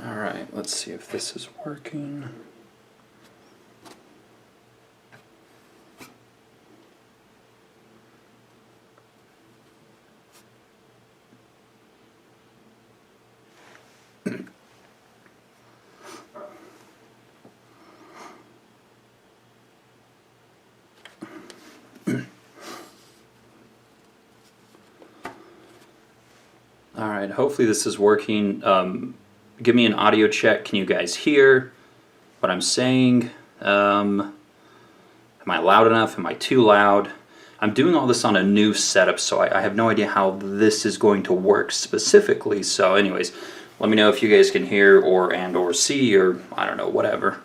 Alright, let's see if this is working. Alright, hopefully this is working. Give me an audio check. Can you guys hear what I'm saying? Am I loud enough? Am I too loud? I'm doing all this on a new setup, so I have no idea how this is going to work specifically. So anyways, let me know if you guys can hear or see, or I don't know, whatever.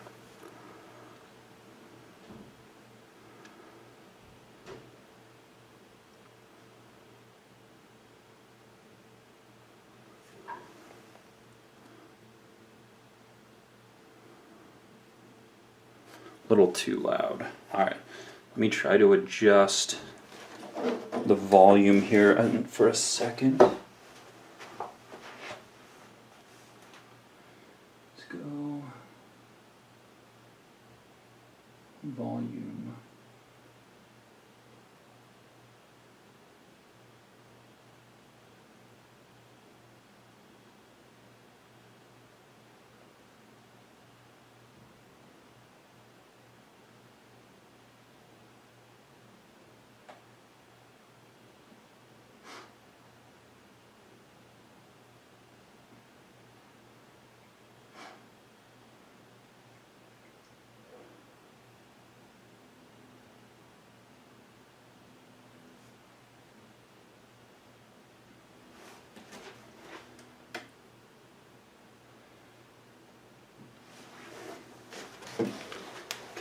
Little too loud. Alright, let me try to adjust the volume here for a second. Let's go. Volume.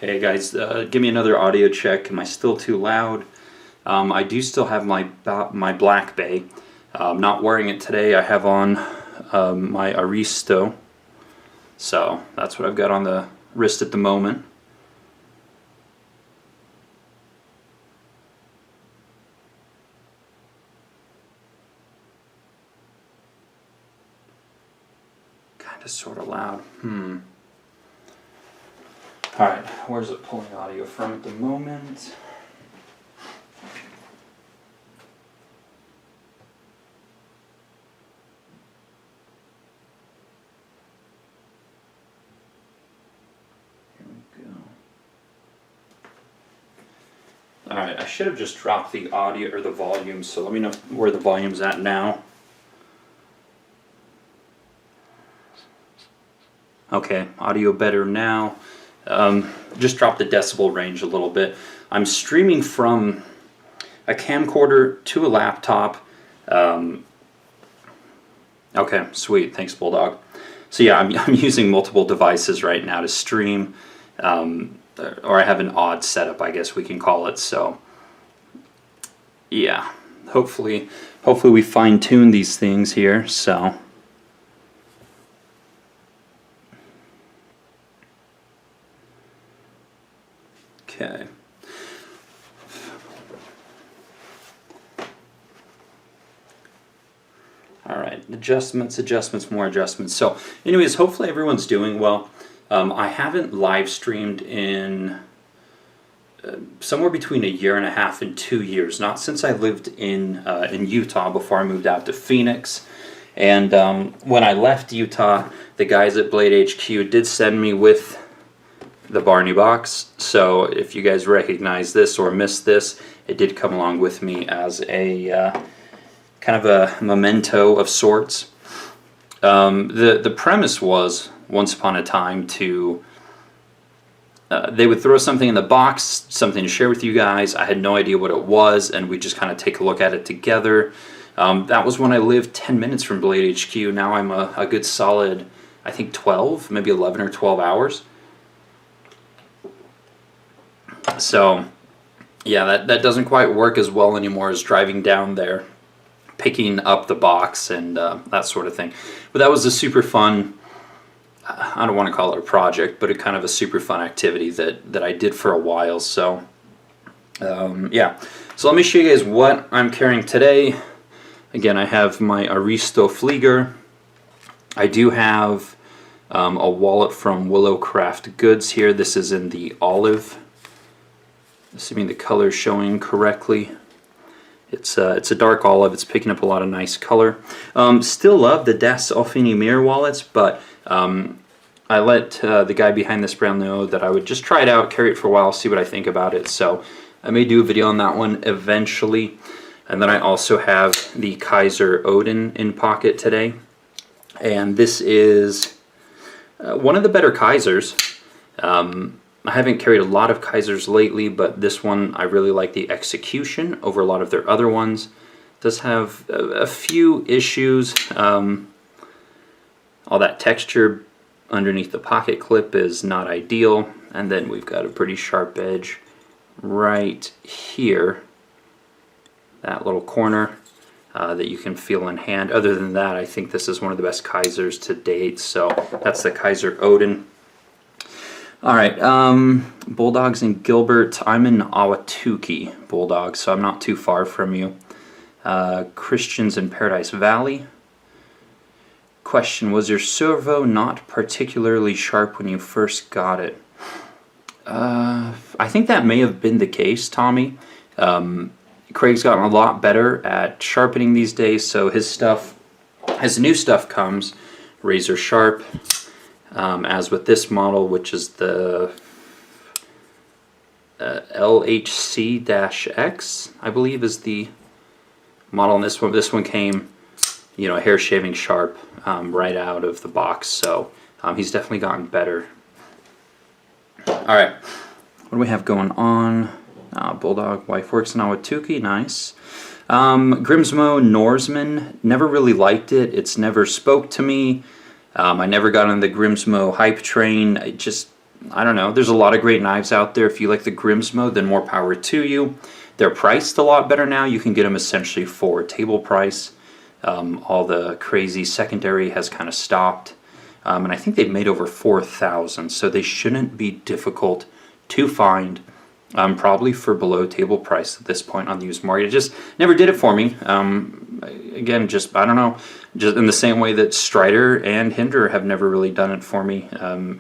Okay guys, give me another audio check. Am I still too loud? I do still have my Black Bay. I'm not wearing it today. I have on my Aristo. So that's what I've got on the wrist at the moment. Kind of sort of loud. Alright, where's it pulling audio from at the moment? Here we go. Alright, I should have just dropped the audio or the volume, so let me know where the volume's at now. Okay, audio better now. Just drop the decibel range a little bit. I'm streaming from a camcorder to a laptop. Okay, sweet. Thanks, Bulldog. So yeah, I'm using multiple devices right now to stream, or I have an odd setup, I guess we can call it. So yeah, hopefully we fine-tune these things here. So. Okay. Alright, adjustments, more adjustments. So anyways, hopefully everyone's doing well. I haven't live streamed in somewhere between 1.5 years and 2 years. Not since I lived in Utah before I moved out to Phoenix. And when I left Utah, the guys at Blade HQ did send me with the Barney box, so if you guys recognize this or missed this, it did come along with me as a kind of a memento of sorts. The premise was, once upon a time, to they would throw something in the box, something to share with you guys. I had no idea what it was, and we just kind of take a look at it together. That was when I lived 10 minutes from Blade HQ. Now I'm a good solid, I think 12, maybe 11 or 12 hours. So yeah, that doesn't quite work as well anymore as driving down there, picking up the box and that sort of thing. But that was a super fun, I don't want to call it a project, but a kind of a super fun activity that I did for a while. So yeah, so let me show you guys what I'm carrying today. Again, I have my Aristo Flieger. I do have a wallet from Willowcraft Goods here. This is in the olive, assuming the color is showing correctly. It's a dark olive. It's picking up a lot of nice color. Still love the Das Alfini mirror wallets, but I let the guy behind this brand know that I would just try it out, carry it for a while, see what I think about it. So I may do a video on that one eventually. And then I also have the Kaiser Odin in pocket today. And this is one of the better Kaisers. I haven't carried a lot of Kaisers lately, but this one I really like the execution over a lot of their other ones. It does have a few issues. All that texture underneath the pocket clip is not ideal. And then we've got a pretty sharp edge right here. That little corner. That you can feel in hand. Other than that, I think this is one of the best Kaisers to date. So that's the Kaiser Odin. All right, Bulldogs and Gilbert. I'm in Ahwatukee, Bulldogs, so I'm not too far from you. Christians in Paradise Valley. Question: was your servo not particularly sharp when you first got it? I think that may have been the case, Tommy. Craig's gotten a lot better at sharpening these days, so his new stuff comes razor sharp, as with this model, which is the LHC-X, I believe is the model in this one. This one came, hair shaving sharp right out of the box, so he's definitely gotten better. All right, what do we have going on? Bulldog wife works in Ahwatukee, nice. Grimsmo Norseman, never really liked it. It's never spoke to me. I never got on the Grimsmo hype train. I don't know. There's a lot of great knives out there. If you like the Grimsmo, then more power to you. They're priced a lot better now. You can get them essentially for table price. All the crazy secondary has kind of stopped. And I think they've made over 4,000, so they shouldn't be difficult to find. Probably for below table price at this point on the used market. It just never did it for me. Again, I don't know. Just in the same way that Strider and Hinder have never really done it for me,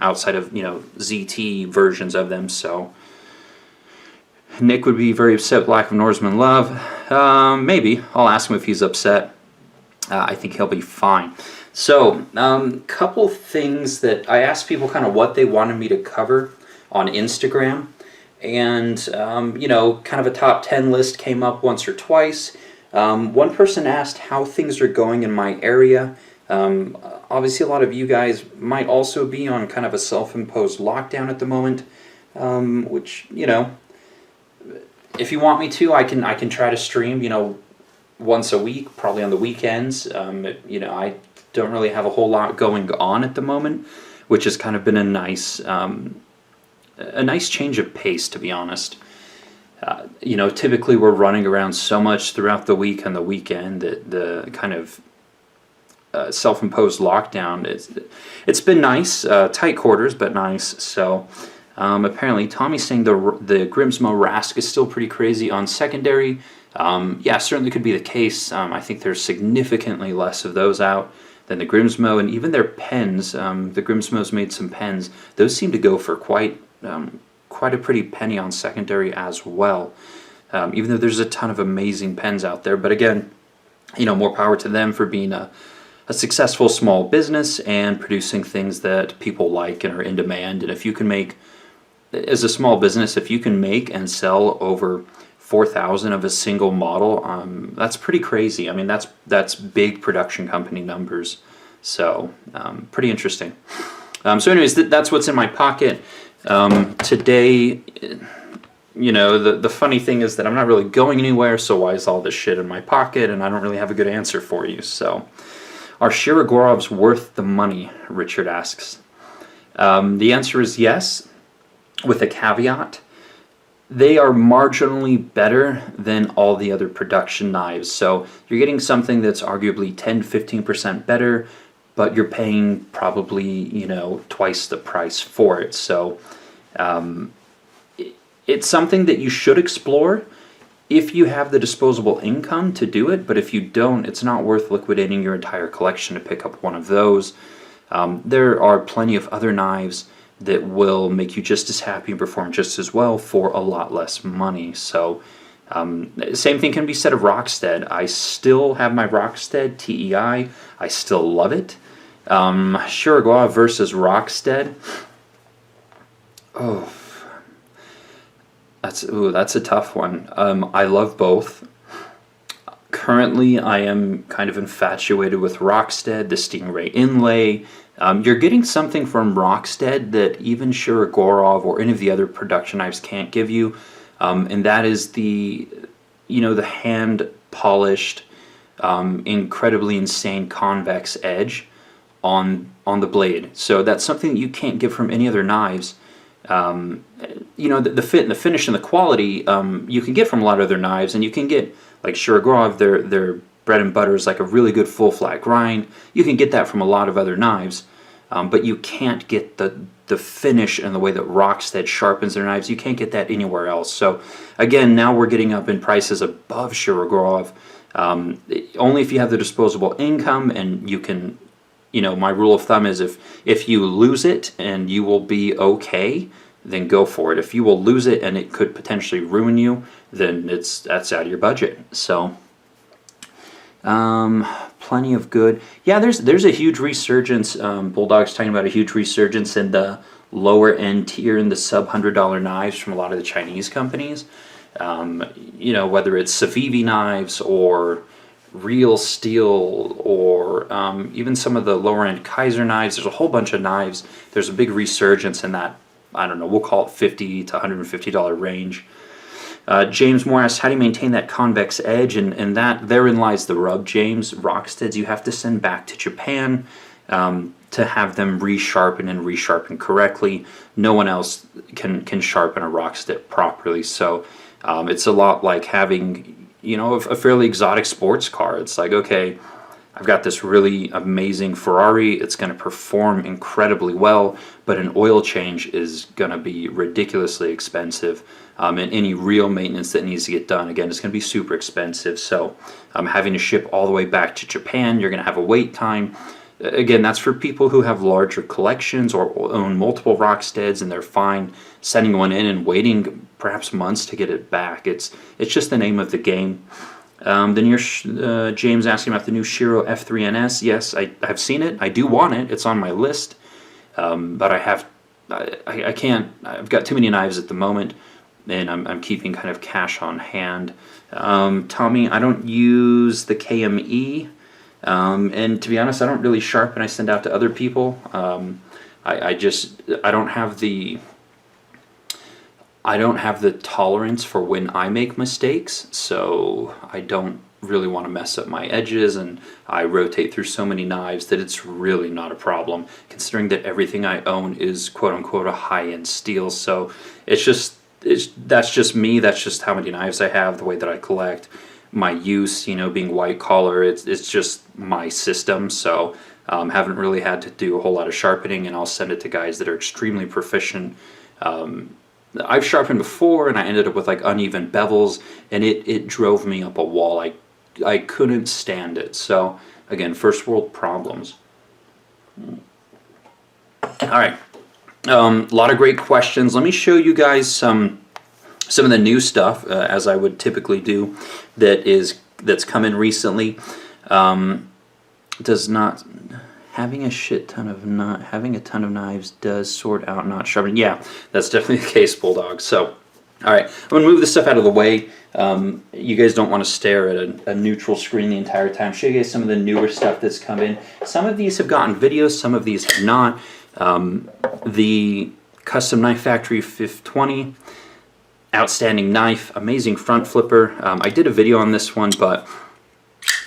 outside of ZT versions of them. So Nick would be very upset with lack of Norseman love. Maybe I'll ask him if he's upset. I think he'll be fine. So couple things that I asked people kind of what they wanted me to cover on Instagram. And, kind of a top 10 list came up once or twice. One person asked how things are going in my area. Obviously, a lot of you guys might also be on kind of a self-imposed lockdown at the moment, which, if you want me to, I can try to stream, once a week, probably on the weekends. I don't really have a whole lot going on at the moment, which has kind of been a nice change of pace, to be honest. Typically we're running around so much throughout the week and the weekend that the kind of self-imposed lockdown it's been nice, tight quarters, but nice. So apparently Tommy's saying the Grimsmo Rask is still pretty crazy on secondary. Yeah, certainly could be the case. I think there's significantly less of those out than the Grimsmo, and even their pens. The Grimsmo's made some pens. Those seem to go for quite a pretty penny on secondary as well, even though there's a ton of amazing pens out there. But again, more power to them for being a successful small business and producing things that people like and are in demand. And if you can make, as a small business, if you can make and sell over 4,000 of a single model, that's pretty crazy. I mean, that's big production company numbers. So pretty interesting. So anyways, that's what's in my pocket. Today, the funny thing is that I'm not really going anywhere, so why is all this shit in my pocket? And I don't really have a good answer for you. So, are Shirogorovs worth the money? Richard asks. The answer is yes, with a caveat. They are marginally better than all the other production knives. So you're getting something that's arguably 10-15% better, but you're paying probably, twice the price for it. So it's something that you should explore. if you have the disposable income to do it, but if you don't, it's not worth liquidating your entire collection to pick up one of those. There are plenty of other knives that will make you just as happy and perform just as well for a lot less money. So same thing can be said of Rockstead. I still have my Rockstead TEI. I still love it. Shiragawa versus Rockstead. Oh, that's a tough one. I love both. Currently, I am kind of infatuated with Rockstead, the Stingray inlay. You're getting something from Rockstead that even Shirogorov or any of the other production knives can't give you, and that is the hand polished, incredibly insane convex edge on the blade. So that's something that you can't get from any other knives. The fit and the finish and the quality you can get from a lot of other knives, and you can get, like Shirogorov, their bread and butter is like a really good full flat grind. You can get that from a lot of other knives, but you can't get the finish and the way that Rockstead sharpens their knives. You can't get that anywhere else. So again, now we're getting up in prices above Shirogorov. Only if you have the disposable income, and you can, my rule of thumb is if you lose it and you will be okay, then go for it. If you will lose it and it could potentially ruin you, then that's out of your budget. So plenty of good. Yeah, there's a huge resurgence. Bulldog's talking about a huge resurgence in the lower end tier in the sub $100 knives from a lot of the Chinese companies. Whether it's Civivi knives or Real Steel or even some of the lower end Kaiser knives. There's a whole bunch of knives. There's a big resurgence in that, I don't know, we'll call it $50 to $150 range. James Moore asks, how do you maintain that convex edge? And that therein lies the rub, James. Rocksteads you have to send back to Japan to have them resharpen correctly. No one else can sharpen a Rockstead properly. So it's a lot like having a fairly exotic sports car. It's like, okay, I've got this really amazing Ferrari. It's going to perform incredibly well, but an oil change is going to be ridiculously expensive. And any real maintenance that needs to get done, again, it's going to be super expensive. So having to ship all the way back to Japan, you're going to have a wait time. Again, that's for people who have larger collections or own multiple Rocksteads, and they're fine sending one in and waiting perhaps months to get it back. It's just the name of the game. Then you're James asking about the new Shiro F3NS. Yes, I've seen it. I do want it. It's on my list, but I can't. I've got too many knives at the moment, and I'm keeping kind of cash on hand. Tommy, I don't use the KME. And to be honest, I don't really sharpen. I send out to other people. I don't have the tolerance for when I make mistakes, so I don't really want to mess up my edges, and I rotate through so many knives that it's really not a problem, considering that everything I own is quote-unquote a high-end steel. So that's just me. That's just how many knives I have, the way that I collect. My use, being white collar, it's just my system. So haven't really had to do a whole lot of sharpening, and I'll send it to guys that are extremely proficient. I've sharpened before, and I ended up with like uneven bevels, and it drove me up a wall. I couldn't stand it. So again, first world problems. All right, a lot of great questions. Let me show you guys some of the new stuff, as I would typically do, that's come in recently. Having a ton of knives does sort out not sharpening. Yeah, that's definitely the case, Bulldog. So, all right, I'm gonna move this stuff out of the way. You guys don't want to stare at a neutral screen the entire time. Show you guys some of the newer stuff that's come in. Some of these have gotten videos, some of these have not. The Custom Knife Factory 520. Outstanding knife, amazing front flipper. I did a video on this one, but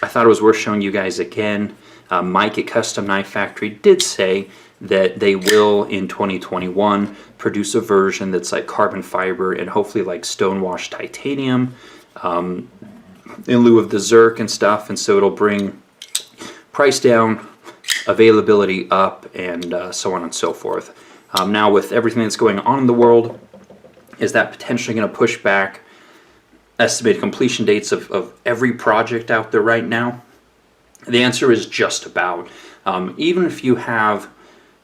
I thought it was worth showing you guys again. Mike at Custom Knife Factory did say that they will, in 2021, produce a version that's like carbon fiber and hopefully like stonewashed titanium in lieu of the Zerk and stuff, and so it'll bring price down, availability up, and so on and so forth. Now with everything that's going on in the world, is that potentially going to push back estimated completion dates of every project out there right now? The answer is just about. Even if you have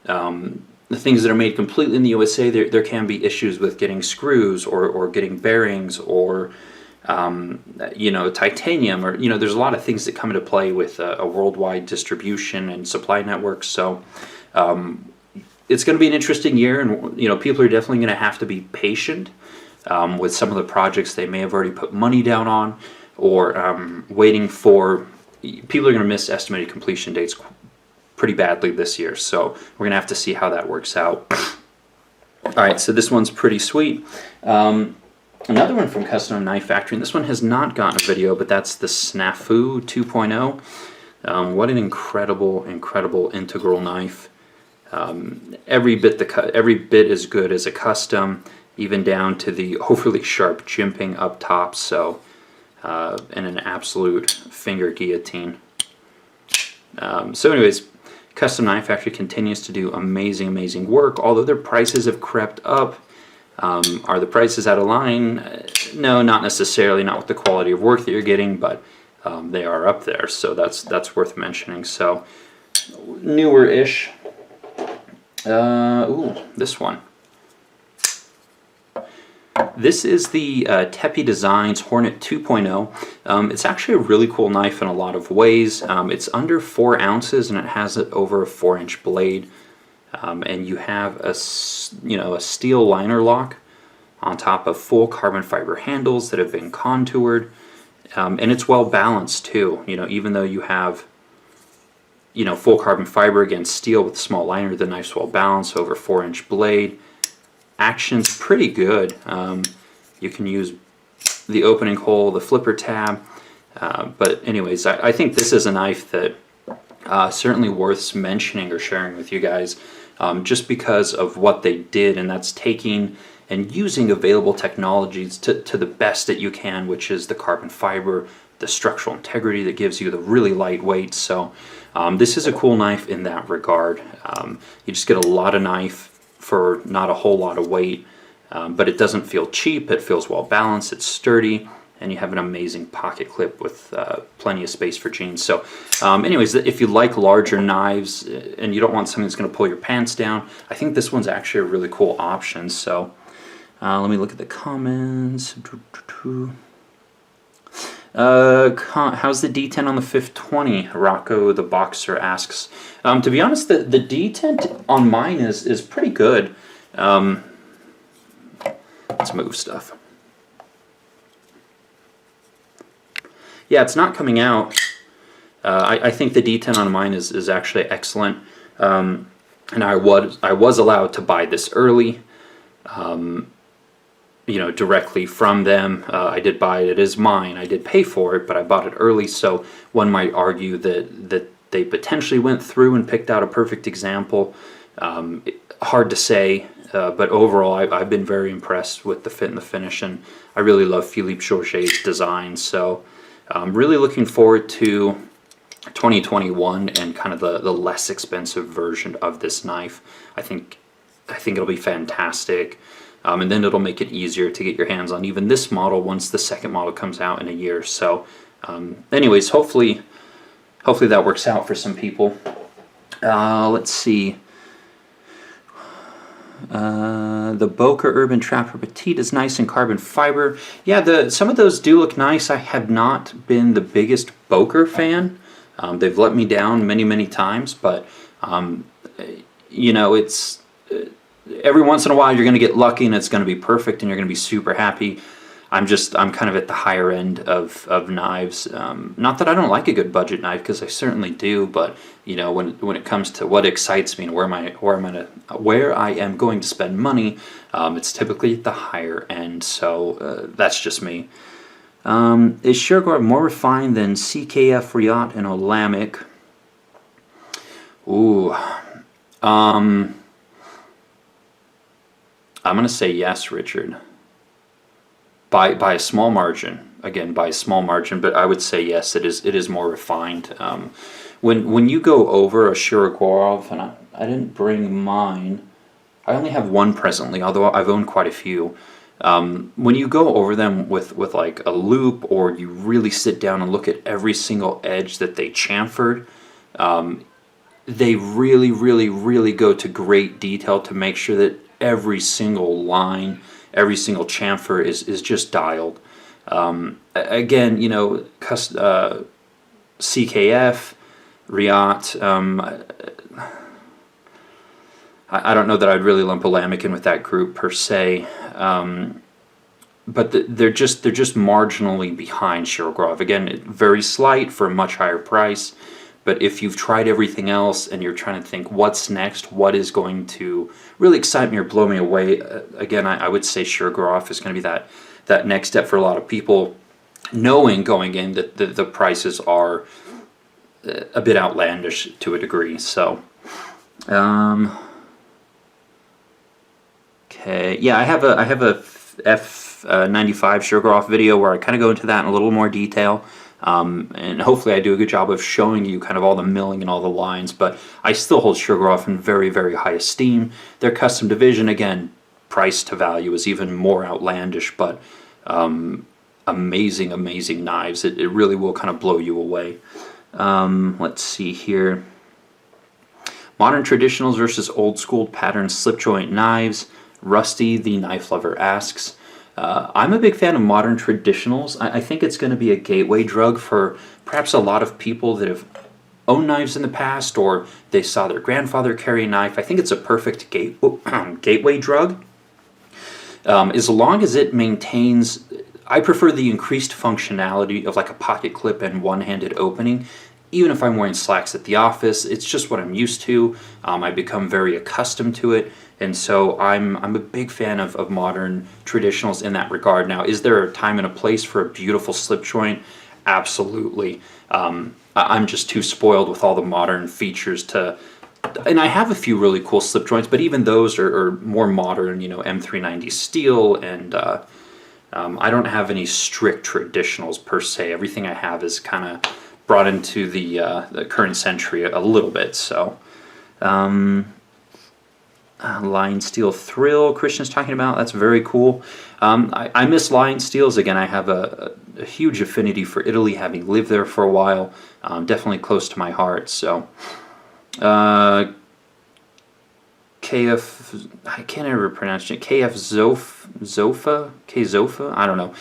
the things that are made completely in the USA, there can be issues with getting screws or getting bearings or titanium, or there's a lot of things that come into play with a worldwide distribution and supply network. So it's going to be an interesting year, and people are definitely going to have to be patient with some of the projects they may have already put money down on, or waiting for. People are going to miss estimated completion dates pretty badly this year, so we're going to have to see how that works out. All right, so this one's pretty sweet. Another one from Custom Knife Factory, and this one has not gotten a video, but that's the Snafu 2.0. What an incredible integral knife. Every bit as good as a custom, even down to the overly sharp jimping up top. So, and an absolute finger guillotine. So anyways, Custom Knife Factory continues to do amazing work, although their prices have crept up. Are the prices out of line? No, not necessarily, not with the quality of work that you're getting, but they are up there, so that's worth mentioning. So, newer-ish. This one. This is the Tepi Designs Hornet 2.0. It's actually a really cool knife in a lot of ways. It's under 4 ounces, and it has it over a 4-inch blade. And you have a steel liner lock on top of full carbon fiber handles that have been contoured, and it's well balanced too. Even though you have full carbon fiber against steel with a small liner, the knife's well balanced over 4-inch blade. Action's pretty good. You can use the opening hole, the flipper tab, but anyways, I think this is a knife that certainly worth mentioning or sharing with you guys, just because of what they did, and that's taking and using available technologies to the best that you can, which is the carbon fiber, the structural integrity that gives you the really light weight. So this is a cool knife in that regard. You just get a lot of knife for not a whole lot of weight, but it doesn't feel cheap. It feels well balanced, it's sturdy, and you have an amazing pocket clip with plenty of space for jeans. So anyways, if you like larger knives and you don't want something that's going to pull your pants down, I think this one's actually a really cool option. So let me look at the comments. How's the detent on the 520? Rocco the Boxer asks. To be honest, the detent on mine is pretty good. Let's move stuff. Yeah, it's not coming out. I think the detent on mine is actually excellent. And I was allowed to buy this early. Directly from them. I did buy it. It is mine. I did pay for it, but I bought it early, so one might argue that they potentially went through and picked out a perfect example. Hard to say, but overall I've been very impressed with the fit and the finish, and I really love Philippe Georget's design. So I'm really looking forward to 2021 and kind of the less expensive version of this knife. I think it'll be fantastic. And then it'll make it easier to get your hands on even this model once the second model comes out in a year. So anyways, hopefully that works out for some people. Let's see. The Boca Urban Trapper Petite is nice in carbon fiber. Yeah, some of those do look nice. I have not been the biggest Boca fan. They've let me down many times, but it's every once in a while you're going to get lucky and it's going to be perfect and you're going to be super happy. I'm kind of at the higher end of knives. Not that I don't like a good budget knife, because I certainly do, but when it comes to what excites me and where I am going to spend money, it's typically at the higher end. So that's just me. Is Shirogor more refined than CKF, Riot, and Olamic? Ooh. I'm going to say yes, Richard. By a small margin. Again, by a small margin, but I would say yes, it is more refined. When you go over a Shirogorov, and I didn't bring mine. I only have one presently, although I've owned quite a few. When you go over them with like a loop, or you really sit down and look at every single edge that they chamfered, they really, really, really go to great detail to make sure that every single line, every single chamfer is just dialed. Again, you know, CKF, Riot, I don't know that I'd really lump a Lamick in with that group per se, but they're just marginally behind Shirogrov. Again, very slight for a much higher price, but if you've tried everything else and you're trying to think what's next, what is going to really excite me or blow me away, again, I would say Shirogrov is going to be that next step for a lot of people, knowing going in that the prices are a bit outlandish to a degree. So, okay, yeah, I have a F95 Shirogrov video where I kind of go into that in a little more detail, and hopefully I do a good job of showing you kind of all the milling and all the lines. But I still hold Shirogrov in very, very high esteem. Their custom division, again, price to value is even more outlandish, but amazing, amazing knives. It really will kind of blow you away. Let's see here. Modern traditionals versus old school pattern slip joint knives. Rusty, the knife lover, asks. I'm a big fan of modern traditionals. I think it's going to be a gateway drug for perhaps a lot of people that have owned knives in the past, or they saw their grandfather carry a knife. I think it's a perfect gateway drug. As long as it maintains, I prefer the increased functionality of like a pocket clip and one-handed opening. Even if I'm wearing slacks at the office, it's just what I'm used to. I've become very accustomed to it, and so I'm a big fan of modern traditionals in that regard. Now, is there a time and a place for a beautiful slip joint? Absolutely. I'm just too spoiled with all the modern features to, and I have a few really cool slip joints, but even those are more modern, you know, M390 steel, and I don't have any strict traditionals per se. Everything I have is kind of brought into the current century a little bit. So, Lion Steel Thrill, Christian's talking about, that's very cool. I miss Lion Steels. Again, I have a huge affinity for Italy, having lived there for a while. Definitely close to my heart. So, KF, I can't ever pronounce it. KF Zofa, I don't know.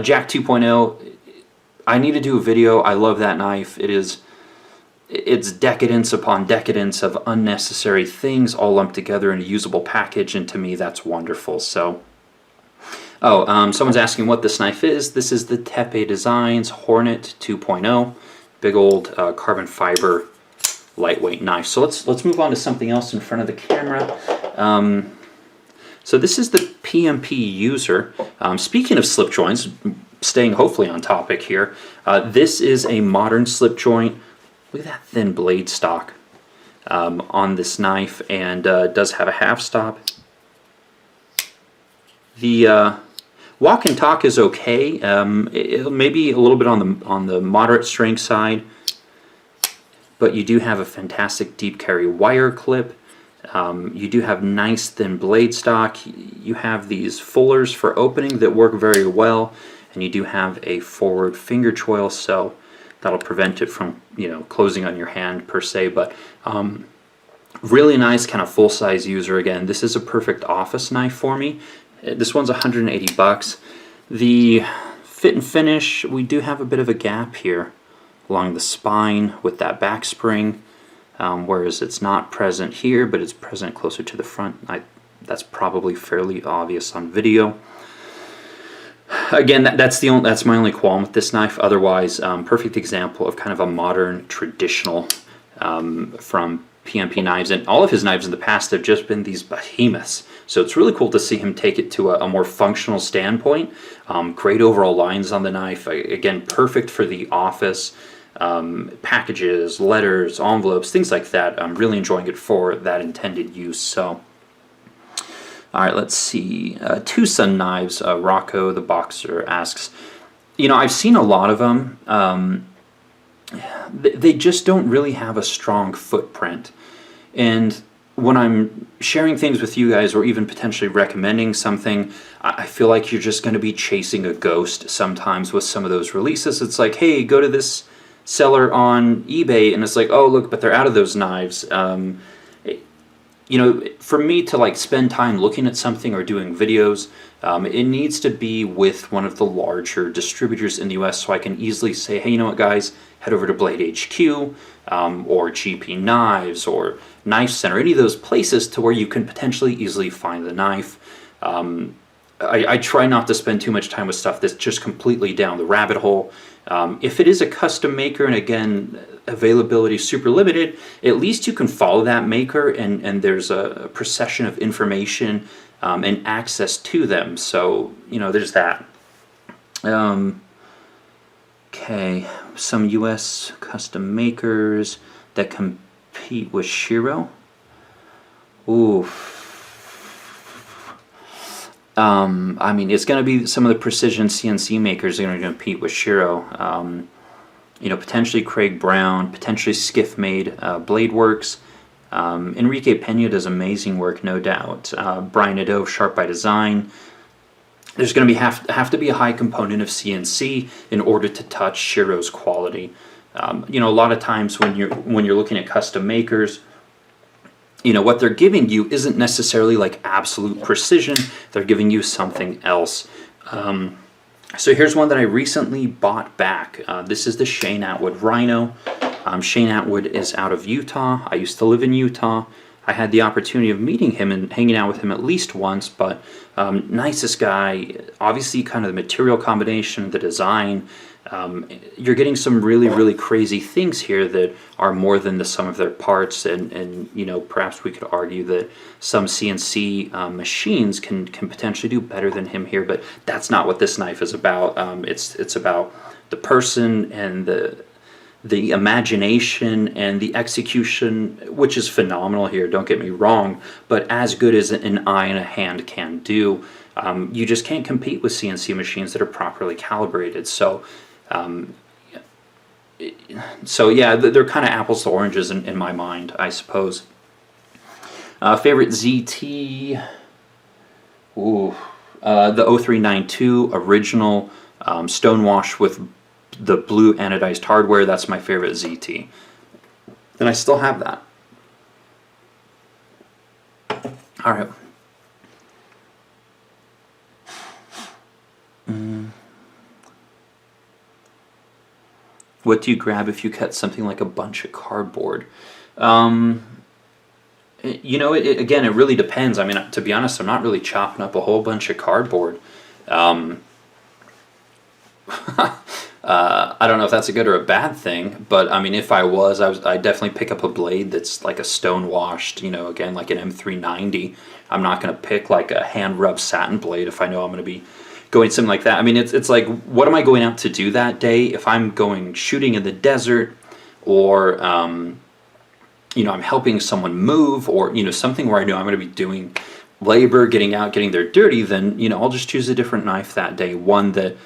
Jack 2.0. I need to do a video. I love that knife. It's decadence upon decadence of unnecessary things all lumped together in a usable package, and to me that's wonderful. So, someone's asking what this knife is. This is the Tepe Designs Hornet 2.0, big old carbon fiber lightweight knife. So let's move on to something else in front of the camera. So this is the PMP user. Speaking of slip joints, staying hopefully on topic here, this is a modern slip joint. Look at that thin blade stock on this knife, and does have a half stop. The walk and talk is okay. Maybe a little bit on the moderate strength side, but you do have a fantastic deep carry wire clip. You do have nice thin blade stock. You have these fullers for opening that work very well, and you do have a forward finger choil, so that'll prevent it from, you know, closing on your hand per se. But really nice kind of full-size user. Again, this is a perfect office knife for me. This one's 180 bucks. The fit and finish, we do have a bit of a gap here along the spine with that back spring, whereas it's not present here, but it's present closer to the front. That's probably fairly obvious on video. Again, that's my only qualm with this knife. Otherwise, perfect example of kind of a modern traditional from PMP Knives, and all of his knives in the past have just been these behemoths. So it's really cool to see him take it to a more functional standpoint. Great overall lines on the knife. Again, perfect for the office, packages, letters, envelopes, things like that. I'm really enjoying it for that intended use. So, all right, let's see. Two Sun Knives, Rocco the Boxer asks, you know, I've seen a lot of them. They just don't really have a strong footprint. And when I'm sharing things with you guys or even potentially recommending something, I feel like you're just going to be chasing a ghost sometimes with some of those releases. It's like, hey, go to this seller on eBay, and it's like, oh, look, but they're out of those knives. You know, for me to like spend time looking at something or doing videos, it needs to be with one of the larger distributors in the US, so I can easily say, hey, you know what, guys, head over to Blade HQ or GP Knives or Knife Center, any of those places to where you can potentially easily find the knife. I try not to spend too much time with stuff that's just completely down the rabbit hole. If it is a custom maker, and again, availability is super limited, at least you can follow that maker, and there's a procession of information and access to them. So, you know, there's that. Okay, some US custom makers that compete with Shiro. Ooh. I mean, it's going to be some of the precision CNC makers are going to compete with Shiro. You know, potentially Craig Brown, potentially Skiff Made, Blade Works. Enrique Pena does amazing work, no doubt. Brian Nadeau, Sharp by Design. There's going to have to be a high component of CNC in order to touch Shiro's quality. You know, a lot of times when you're looking at custom makers, you know, what they're giving you isn't necessarily like absolute precision. They're giving you something else. So here's one that I recently bought back. This is the Shane Atwood Rhino. Shane Atwood is out of Utah. I used to live in Utah. I had the opportunity of meeting him and hanging out with him at least once, but nicest guy. Obviously, kind of the material combination, the design. You're getting some really, really crazy things here that are more than the sum of their parts, and you know, perhaps we could argue that some CNC machines can potentially do better than him here, but that's not what this knife is about. It's about the person and the imagination and the execution, which is phenomenal here, don't get me wrong, but as good as an eye and a hand can do. You just can't compete with CNC machines that are properly calibrated. So yeah, they're kind of apples to oranges in my mind, I suppose. Favorite ZT? Ooh, the 0392 original stonewash with the blue anodized hardware. That's my favorite ZT, and I still have that. All right. What do you grab if you cut something like a bunch of cardboard? You know, again, it really depends. I mean, to be honest, I'm not really chopping up a whole bunch of cardboard. I don't know if that's a good or a bad thing, but I mean, if I was, I'd definitely pick up a blade that's like a stone washed, you know, again, like an M390. I'm not going to pick like a hand rubbed satin blade if I know I'm going to be going something like that. I mean, it's like, what am I going out to do that day? If I'm going shooting in the desert, or you know, I'm helping someone move, or you know, something where I know I'm going to be doing labor, getting out, getting there dirty, then you know, I'll just choose a different knife that day. One that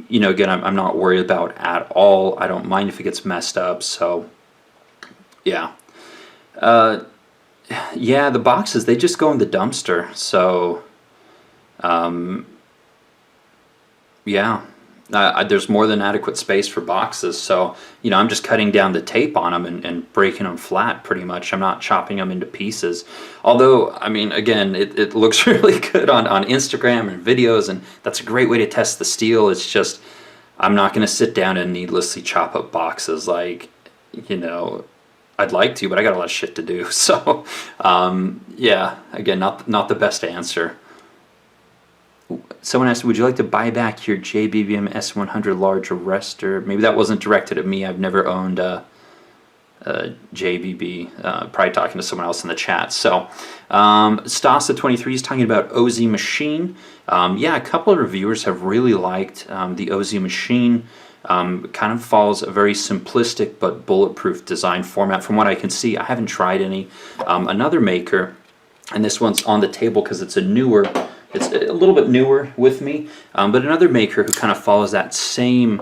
you know, again, I'm not worried about at all. I don't mind if it gets messed up. So yeah, yeah, the boxes, they just go in the dumpster. So yeah, there's more than adequate space for boxes, so you know, I'm just cutting down the tape on them and breaking them flat pretty much. I'm not chopping them into pieces, although I mean, again, it looks really good on Instagram and videos, and that's a great way to test the steel. It's just, I'm not going to sit down and needlessly chop up boxes. Like, you know, I'd like to, but I got a lot of shit to do. So yeah, again, not the best answer. Someone asked, would you like to buy back your JBBM S100 large arrestor? Maybe that wasn't directed at me. I've never owned a JBB. Probably talking to someone else in the chat. So Stasa23 is talking about OZ Machine. Yeah, a couple of reviewers have really liked the OZ Machine. Kind of follows a very simplistic but bulletproof design format. From what I can see, I haven't tried any. Another maker, and this one's on the table because it's a little bit newer with me, but another maker who kind of follows that same,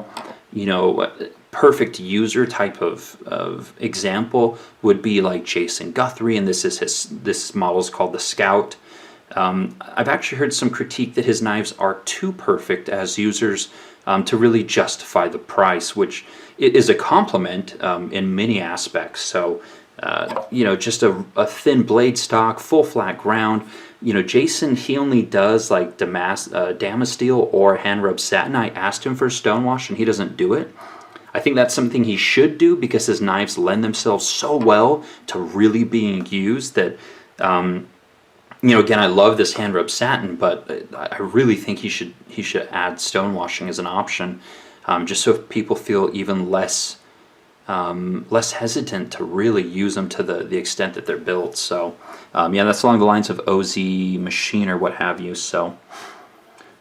you know, perfect user type of example would be like Jason Guthrie, and this model is called the Scout. I've actually heard some critique that his knives are too perfect as users to really justify the price, which it is a compliment in many aspects. So, just a thin blade stock, full flat ground. Jason, he only does like Damasteel or hand rubbed satin. I asked him for stonewash and he doesn't do it. I think that's something he should do because his knives lend themselves so well to really being used that, again, I love this hand rubbed satin, but I really think he should add stonewashing as an option, just so people feel even less hesitant to really use them to the extent that they're built. So that's along the lines of OZ Machine or what have you. So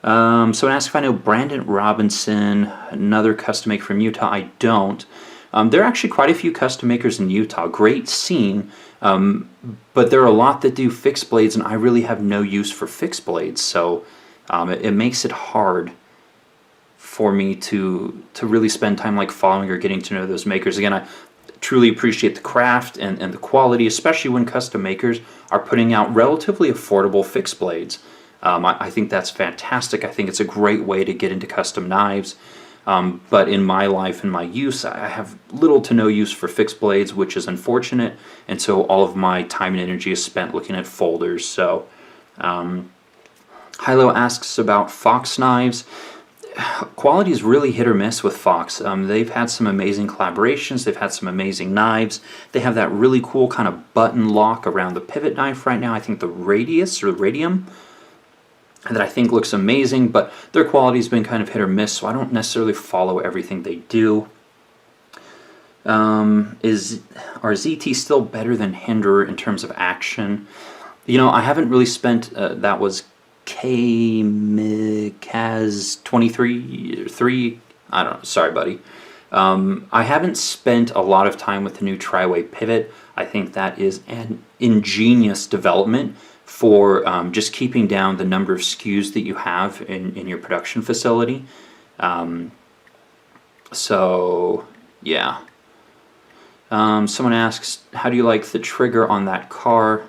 someone asked if I know Brandon Robinson, another custom maker from Utah. I don't. There are actually quite a few custom makers in Utah. Great scene, but there are a lot that do fixed blades, and I really have no use for fixed blades. So it makes it hard for me to really spend time like following or getting to know those makers. Again, I truly appreciate the craft and the quality, especially when custom makers are putting out relatively affordable fixed blades. I think that's fantastic. I think it's a great way to get into custom knives. But in my life and my use, I have little to no use for fixed blades, which is unfortunate. And so all of my time and energy is spent looking at folders. So Hilo asks about Fox knives. Quality is really hit or miss with Fox. They've had some amazing collaborations. They've had some amazing knives. They have that really cool kind of button lock around the pivot knife right now. I think the Radius or Radium, that I think looks amazing, but their quality's been kind of hit or miss, so I don't necessarily follow everything they do. Are ZT still better than Hinderer in terms of action? I haven't really spent, that was Kaz 23, 3, I don't know, sorry buddy. I haven't spent a lot of time with the new tri-way pivot. I think that is an ingenious development for just keeping down the number of SKUs that you have in your production facility. Someone asks, how do you like the trigger on that car? I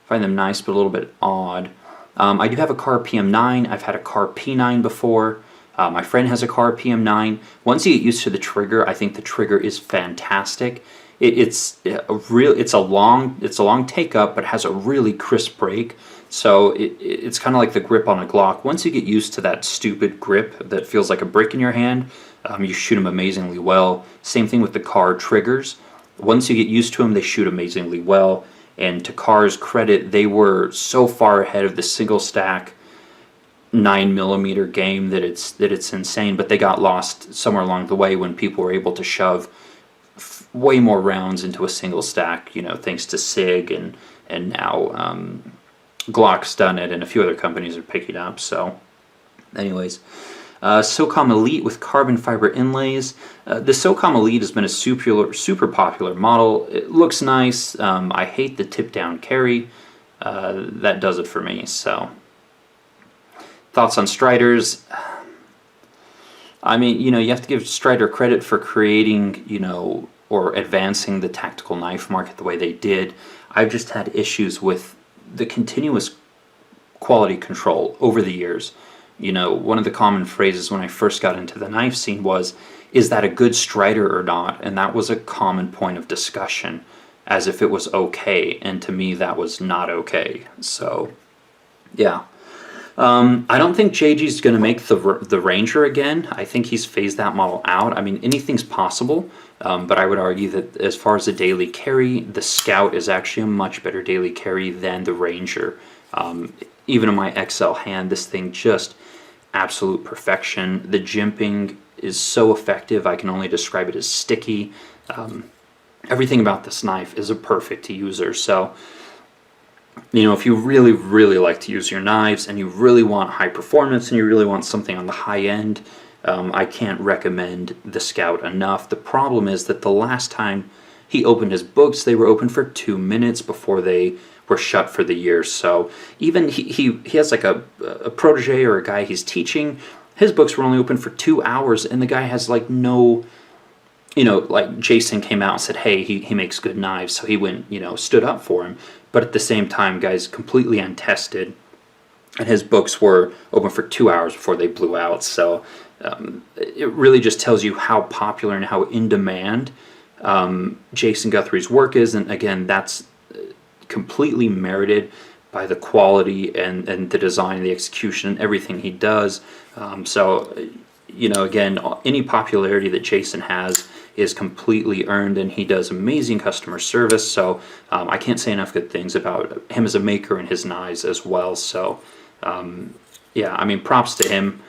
find them nice but a little bit odd. I do have a car PM9. I've had a car P9 before. My friend has a car PM9. Once you get used to the trigger, I think the trigger is fantastic. It's a long take up, but has a really crisp break. So it's kind of like the grip on a Glock. Once you get used to that stupid grip that feels like a brick in your hand, you shoot them amazingly well. Same thing with the car triggers. Once you get used to them, they shoot amazingly well. And to Carr's credit, they were so far ahead of the single stack 9mm game that it's insane. But they got lost somewhere along the way when people were able to shove way more rounds into a single stack, thanks to SIG and now Glock's done it and a few other companies are picking up. So anyways, SOCOM Elite with carbon fiber inlays. The SOCOM Elite has been a super popular model. It looks nice. I hate the tip down carry. That does it for me. So thoughts on Striders? I mean, you have to give Strider credit for creating, or advancing the tactical knife market the way they did. I've just had issues with the continuous quality control over the years. One of the common phrases when I first got into the knife scene was, is that a good Strider or not? And that was a common point of discussion, as if it was okay. And to me, that was not okay. So, yeah. I don't think JG's going to make the Ranger again. I think he's phased that model out. I mean, anything's possible, but I would argue that as far as the daily carry, the Scout is actually a much better daily carry than the Ranger. Even in my XL hand, this thing just absolute perfection. The jimping is so effective, I can only describe it as sticky. Everything about this knife is a perfect user. So, if you really, really like to use your knives and you really want high performance and you really want something on the high end, I can't recommend the Scout enough. The problem is that the last time he opened his books, they were open for 2 minutes before they were shut for the year. So even he has like a protege or a guy he's teaching, his books were only open for 2 hours and the guy has like no like Jason came out and said, hey, he makes good knives, so he went, stood up for him. But at the same time, guys, completely untested, and his books were open for 2 hours before they blew out. So it really just tells you how popular and how in demand Jason Guthrie's work is. And again, that's completely merited by the quality and the design and the execution and everything he does. Again, any popularity that Jason has is completely earned, and he does amazing customer service. So I can't say enough good things about him as a maker and his knives as well. So props to him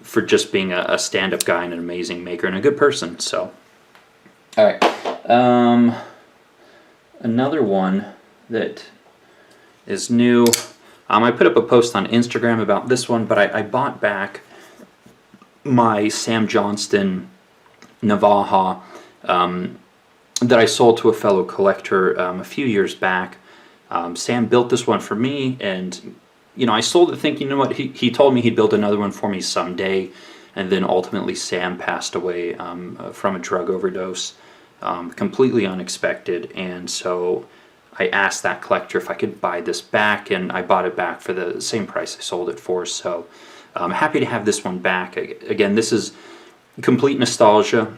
for just being a stand-up guy and an amazing maker and a good person. So, all right, another one that is new. I put up a post on Instagram about this one, but I bought back my Sam Johnston Navaja that I sold to a fellow collector a few years back. Sam built this one for me, and I sold it thinking, he told me he'd build another one for me someday, and then ultimately Sam passed away from a drug overdose, completely unexpected. And so I asked that collector if I could buy this back, and I bought it back for the same price I sold it for. So I'm happy to have this one back. Again, this is complete nostalgia.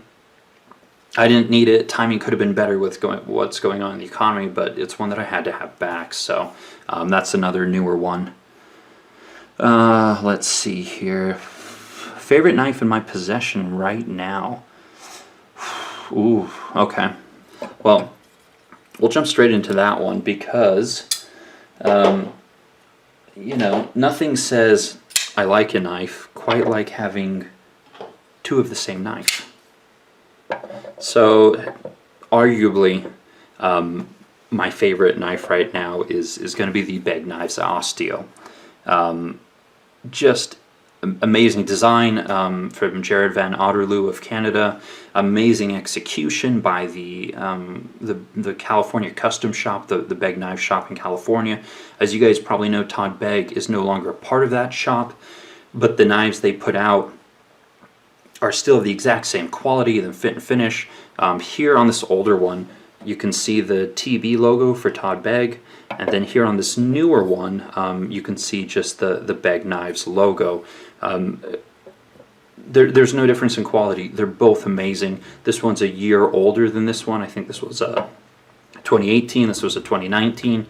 I didn't need it. Timing could have been better with what's going on in the economy, but it's one that I had to have back. So that's another newer one. Let's see here. Favorite knife in my possession right now. Ooh, okay. Well, we'll jump straight into that one because, nothing says I like a knife quite like having two of the same knife. So, arguably, my favorite knife right now is going to be the Beg Knives Osteo. Just amazing design from Jared Van Otterloo of Canada. Amazing execution by the California custom shop, the Beg Knife shop in California. As you guys probably know, Todd Begg is no longer a part of that shop, but the knives they put out are still the exact same quality and fit and finish. Here on this older one, you can see the TB logo for Todd Begg, and then here on this newer one, you can see just the Beg Knives logo. There's no difference in quality. They're both amazing. This one's a year older than this one. I think this was 2018. This was a 2019.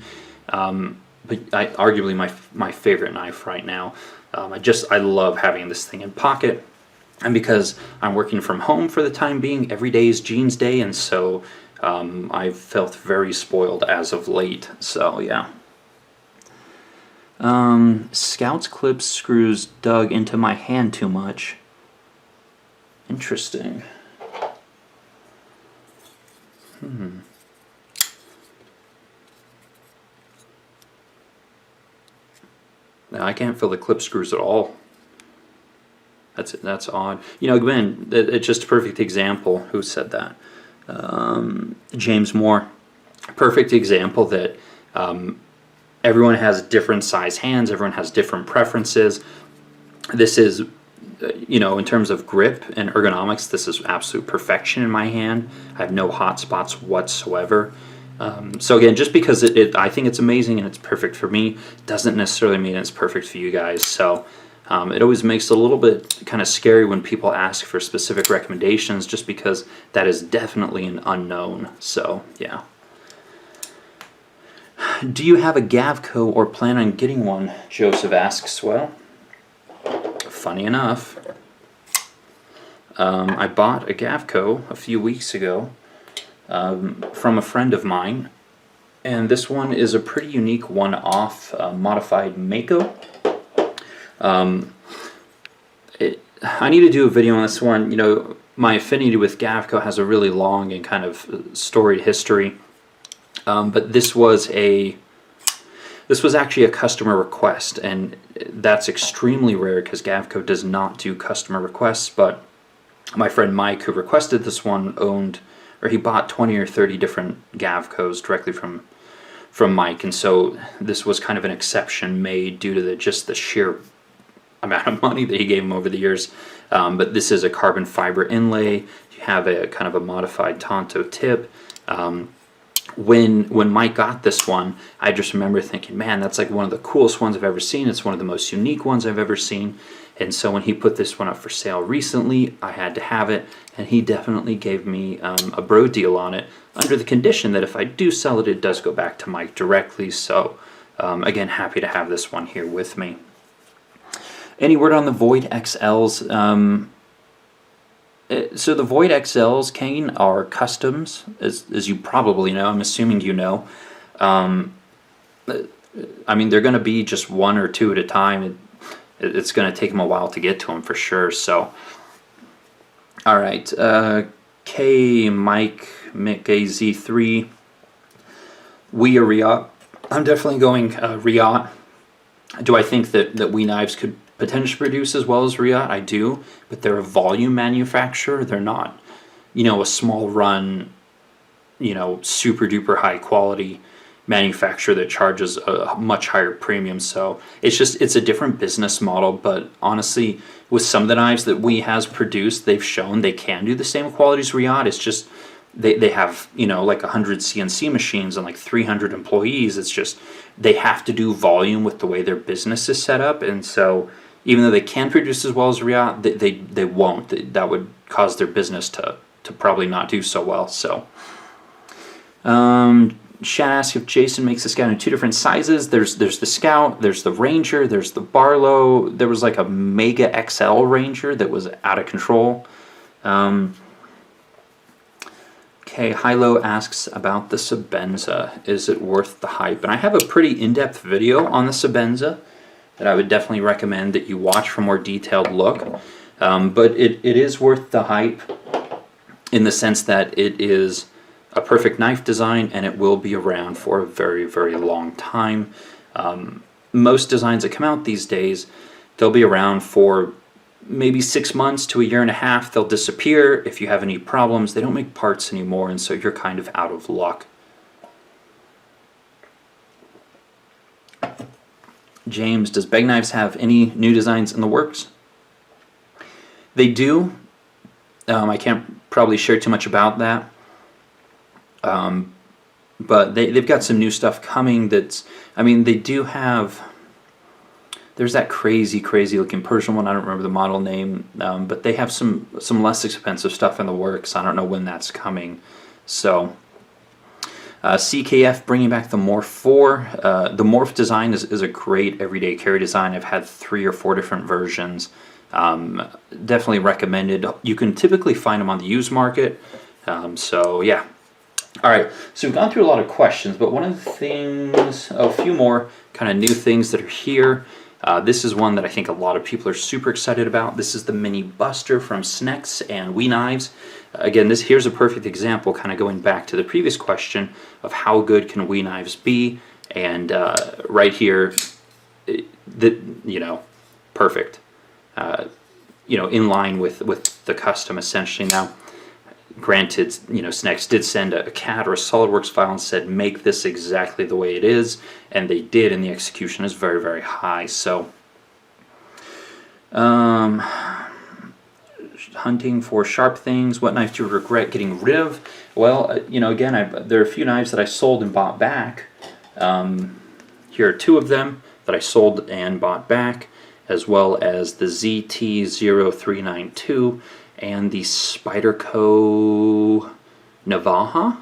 But arguably my favorite knife right now. I love having this thing in pocket. And because I'm working from home for the time being, every day is jeans day, and so I've felt very spoiled as of late. So yeah. Scout's clip screws dug into my hand too much. Interesting. Now, I can't feel the clip screws at all. That's odd. Again, it's just a perfect example. Who said that? James Moore. Perfect example that everyone has different size hands. Everyone has different preferences. This is, in terms of grip and ergonomics, this is absolute perfection in my hand. I have no hot spots whatsoever. So again, just because I think it's amazing and it's perfect for me, doesn't necessarily mean it's perfect for you guys. So it always makes it a little bit kind of scary when people ask for specific recommendations, just because that is definitely an unknown. So yeah. Do you have a Gavco or plan on getting one? Joseph asks. Well, funny enough, I bought a Gavco a few weeks ago from a friend of mine, and this one is a pretty unique one-off modified Mako. I need to do a video on this one. My affinity with Gavco has a really long and kind of storied history, but this was actually a customer request, and that's extremely rare because Gavco does not do customer requests. But my friend Mike, who requested this one, he bought 20 or 30 different Gavcos directly from Mike, and so this was kind of an exception made due to the sheer amount of money that he gave him over the years. But this is a carbon fiber inlay. have a kind of a modified Tonto tip. When Mike got this one, I just remember thinking, man, that's like one of the coolest ones I've ever seen. It's one of the most unique ones I've ever seen. And so when he put this one up for sale recently, I had to have it, and he definitely gave me a bro deal on it, under the condition that if I do sell it, it does go back to Mike directly. So again, happy to have this one here with me. Any word on the Void XLs? So the Void XLs, Kane, are customs, as you probably know. I'm assuming you know. I mean, they're going to be just one or two at a time. It's going to take them a while to get to them for sure. So, all right. K Mike Mick AZ3. We are Riot. I'm definitely going Riot. Do I think that We Knives could potentially produce as well as Riot? I do, but they're a volume manufacturer. They're not, a small run, super duper high quality manufacturer that charges a much higher premium. So it's a different business model. But honestly, with some of the knives that We has produced, they've shown they can do the same quality as Riot. It's just they have like 100 CNC machines and like 300 employees. It's just they have to do volume with the way their business is set up, and so even though they can produce as well as Riot, they won't. That would cause their business to probably not do so well. So Shan asks if Jason makes the Scout in two different sizes. There's the Scout, there's the Ranger, there's the Barlow. There was like a Mega XL Ranger that was out of control. Okay, Hilo asks about the Sebenza. Is it worth the hype? And I have a pretty in-depth video on the Sebenza that I would definitely recommend that you watch for a more detailed look. But it is worth the hype in the sense that it is a perfect knife design and it will be around for a very, very long time. Most designs that come out these days, they'll be around for maybe 6 months to a year and a half. They'll disappear. If you have any problems, they don't make parts anymore, and so you're kind of out of luck. James, does Beg Knives have any new designs in the works? They do. I can't probably share too much about that. But they've got some new stuff coming they do have... There's that crazy looking Persian one. I don't remember the model name, but they have some less expensive stuff in the works. I don't know when that's coming. So CKF bringing back the Morph 4. The Morph design is a great everyday carry design. I've had 3 or 4 different versions. Definitely recommended. You can typically find them on the used market. So yeah. All right, so we've gone through a lot of questions, but one of the things, a few more kind of new things that are here. This is one that I think a lot of people are super excited about. This is the Mini Buster from Snex and We Knives. Again, here's a perfect example, kind of going back to the previous question of how good can We Knives be, and right here, perfect. In line with the custom essentially. Now, granted, Snex did send a CAD or a SolidWorks file and said, make this exactly the way it is, and they did, and the execution is very, very high. So, hunting for sharp things. What knife do you regret getting rid of? Well, again, there are a few knives that I sold and bought back. Here are 2 of them that I sold and bought back, as well as the ZT0392 and the Spyderco Navaja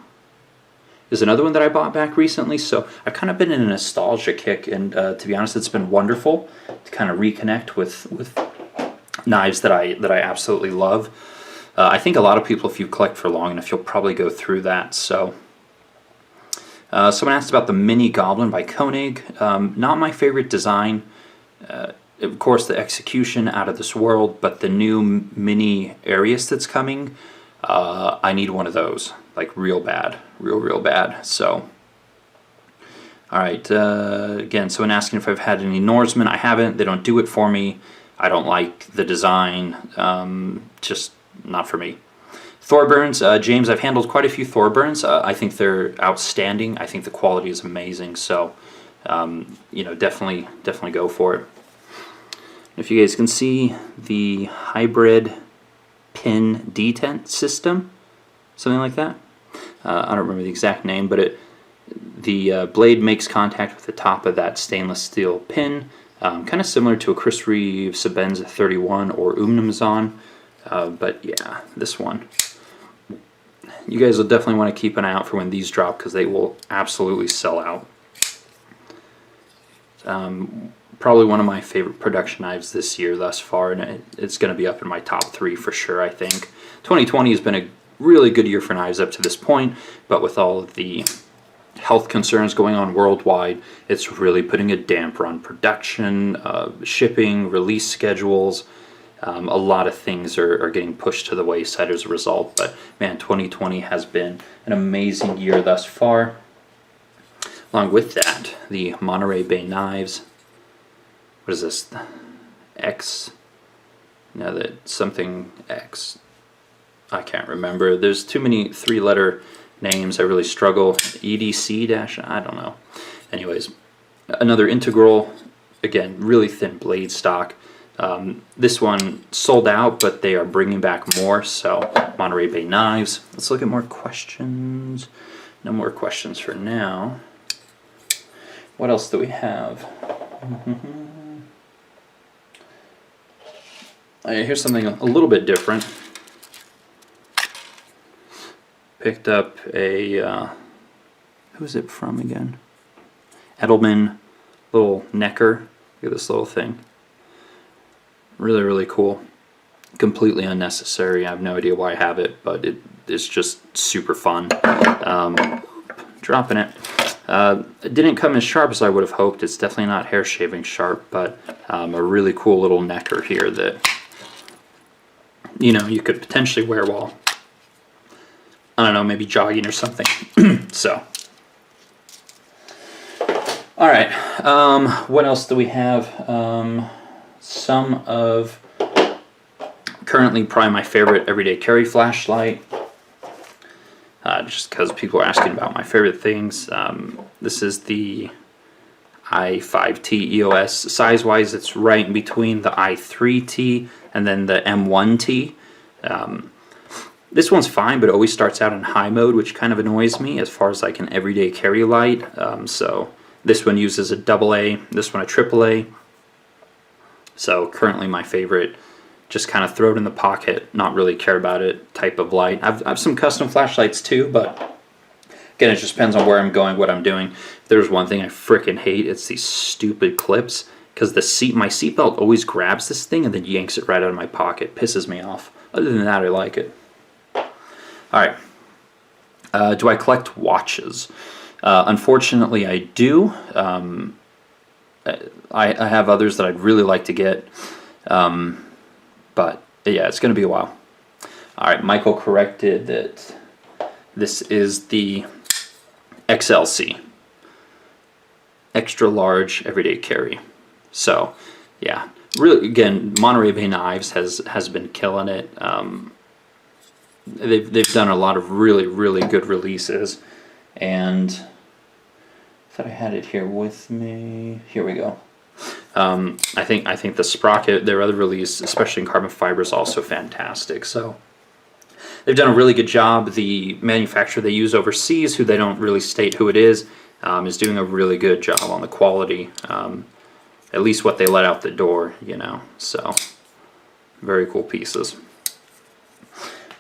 is another one that I bought back recently. So I've kind of been in a nostalgia kick, and to be honest, it's been wonderful to kind of reconnect with knives that I absolutely love. I think a lot of people, if you collect for long enough, you'll probably go through that. So someone asked about the Mini Goblin by Koenig. Not my favorite design. Of course, the execution out of this world, but the new Mini Arius that's coming, I need one of those, like real bad, real bad. So, all right, again, someone asking if I've had any Norsemen. I haven't. They don't do it for me. I don't like the design, just not for me. Thorburns, James, I've handled quite a few Thorburns. I think they're outstanding. I think the quality is amazing. So, definitely go for it. If you guys can see the hybrid pin detent system, something like that. I don't remember the exact name, but the blade makes contact with the top of that stainless steel pin, kind of similar to a Chris Reeve Sebenza 31 or Umnumzon, but yeah, this one. You guys will definitely want to keep an eye out for when these drop, because they will absolutely sell out. Probably one of my favorite production knives this year thus far, and it's going to be up in my top 3 for sure, I think. 2020 has been a really good year for knives up to this point, but with all of the health concerns going on worldwide, it's really putting a damper on production, shipping, release schedules. A lot of things are getting pushed to the wayside as a result, but man, 2020 has been an amazing year thus far. Along with that, the Monterey Bay knives. What is this? X? No, that something X. I can't remember. There's too many 3-letter names. I really struggle. EDC dash, I don't know. Anyways, another integral. Again, really thin blade stock. This one sold out, but they are bringing back more, so Monterey Bay knives. Let's look at more questions. No more questions for now. What else do we have? Here's something a little bit different. Picked up a, who's it from again? Edelman little necker. Look at this little thing. Really, really cool. Completely unnecessary. I have no idea why I have it, but it's just super fun. Dropping it. It didn't come as sharp as I would have hoped. It's definitely not hair shaving sharp, but a really cool little necker here that, you know, you could potentially wear while, I don't know, maybe jogging or something. So, all right. What else do we have? Some of currently probably my favorite everyday carry flashlight. Just because people are asking about my favorite things. This is the i5T EOS. Size-wise, it's right in between the i3T and then the M1T. This one's fine, but it always starts out in high mode, which kind of annoys me as far as like an everyday carry light. So this one uses a AA, this one a AAA. So currently my favorite, just kind of throw it in the pocket, not really care about it type of light. I've some custom flashlights too, but again, it just depends on where I'm going, what I'm doing. If there's one thing I freaking hate, it's these stupid clips, because my seatbelt always grabs this thing and then yanks it right out of my pocket. Pisses me off. Other than that, I like it. Alright. Do I collect watches? Unfortunately, I do. I have others that I'd really like to get. But yeah, it's going to be a while. Alright, Michael corrected that this is the XLC. Extra large everyday carry. So, yeah. Really, again, Monterey Bay Knives has been killing it. They've done a lot of really, really good releases. And I thought I had it here with me. Here we go. I think the sprocket, their other release, especially in carbon fiber, is also fantastic. So they've done a really good job. The manufacturer they use overseas, who they don't really state who it is doing a really good job on the quality. At least what they let out the door, you know. So very cool pieces.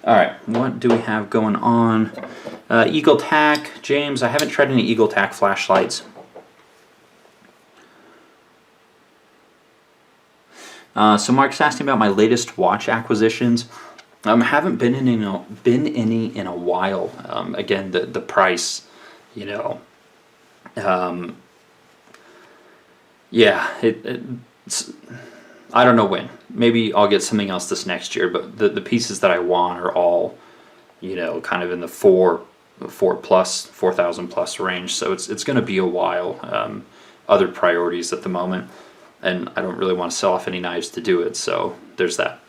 All right, what do we have going on? Eagle Tac, James. I haven't tried any Eagle Tac flashlights. So Mark's asking about my latest watch acquisitions. Haven't been any in a while. Again, the price, you know. Yeah, it's I don't know when. Maybe I'll get something else this next year. But the pieces that I want are all, you know, kind of in the 4,000 plus range. So it's going to be a while. Other priorities at the moment. And I don't really want to sell off any knives to do it, so there's that.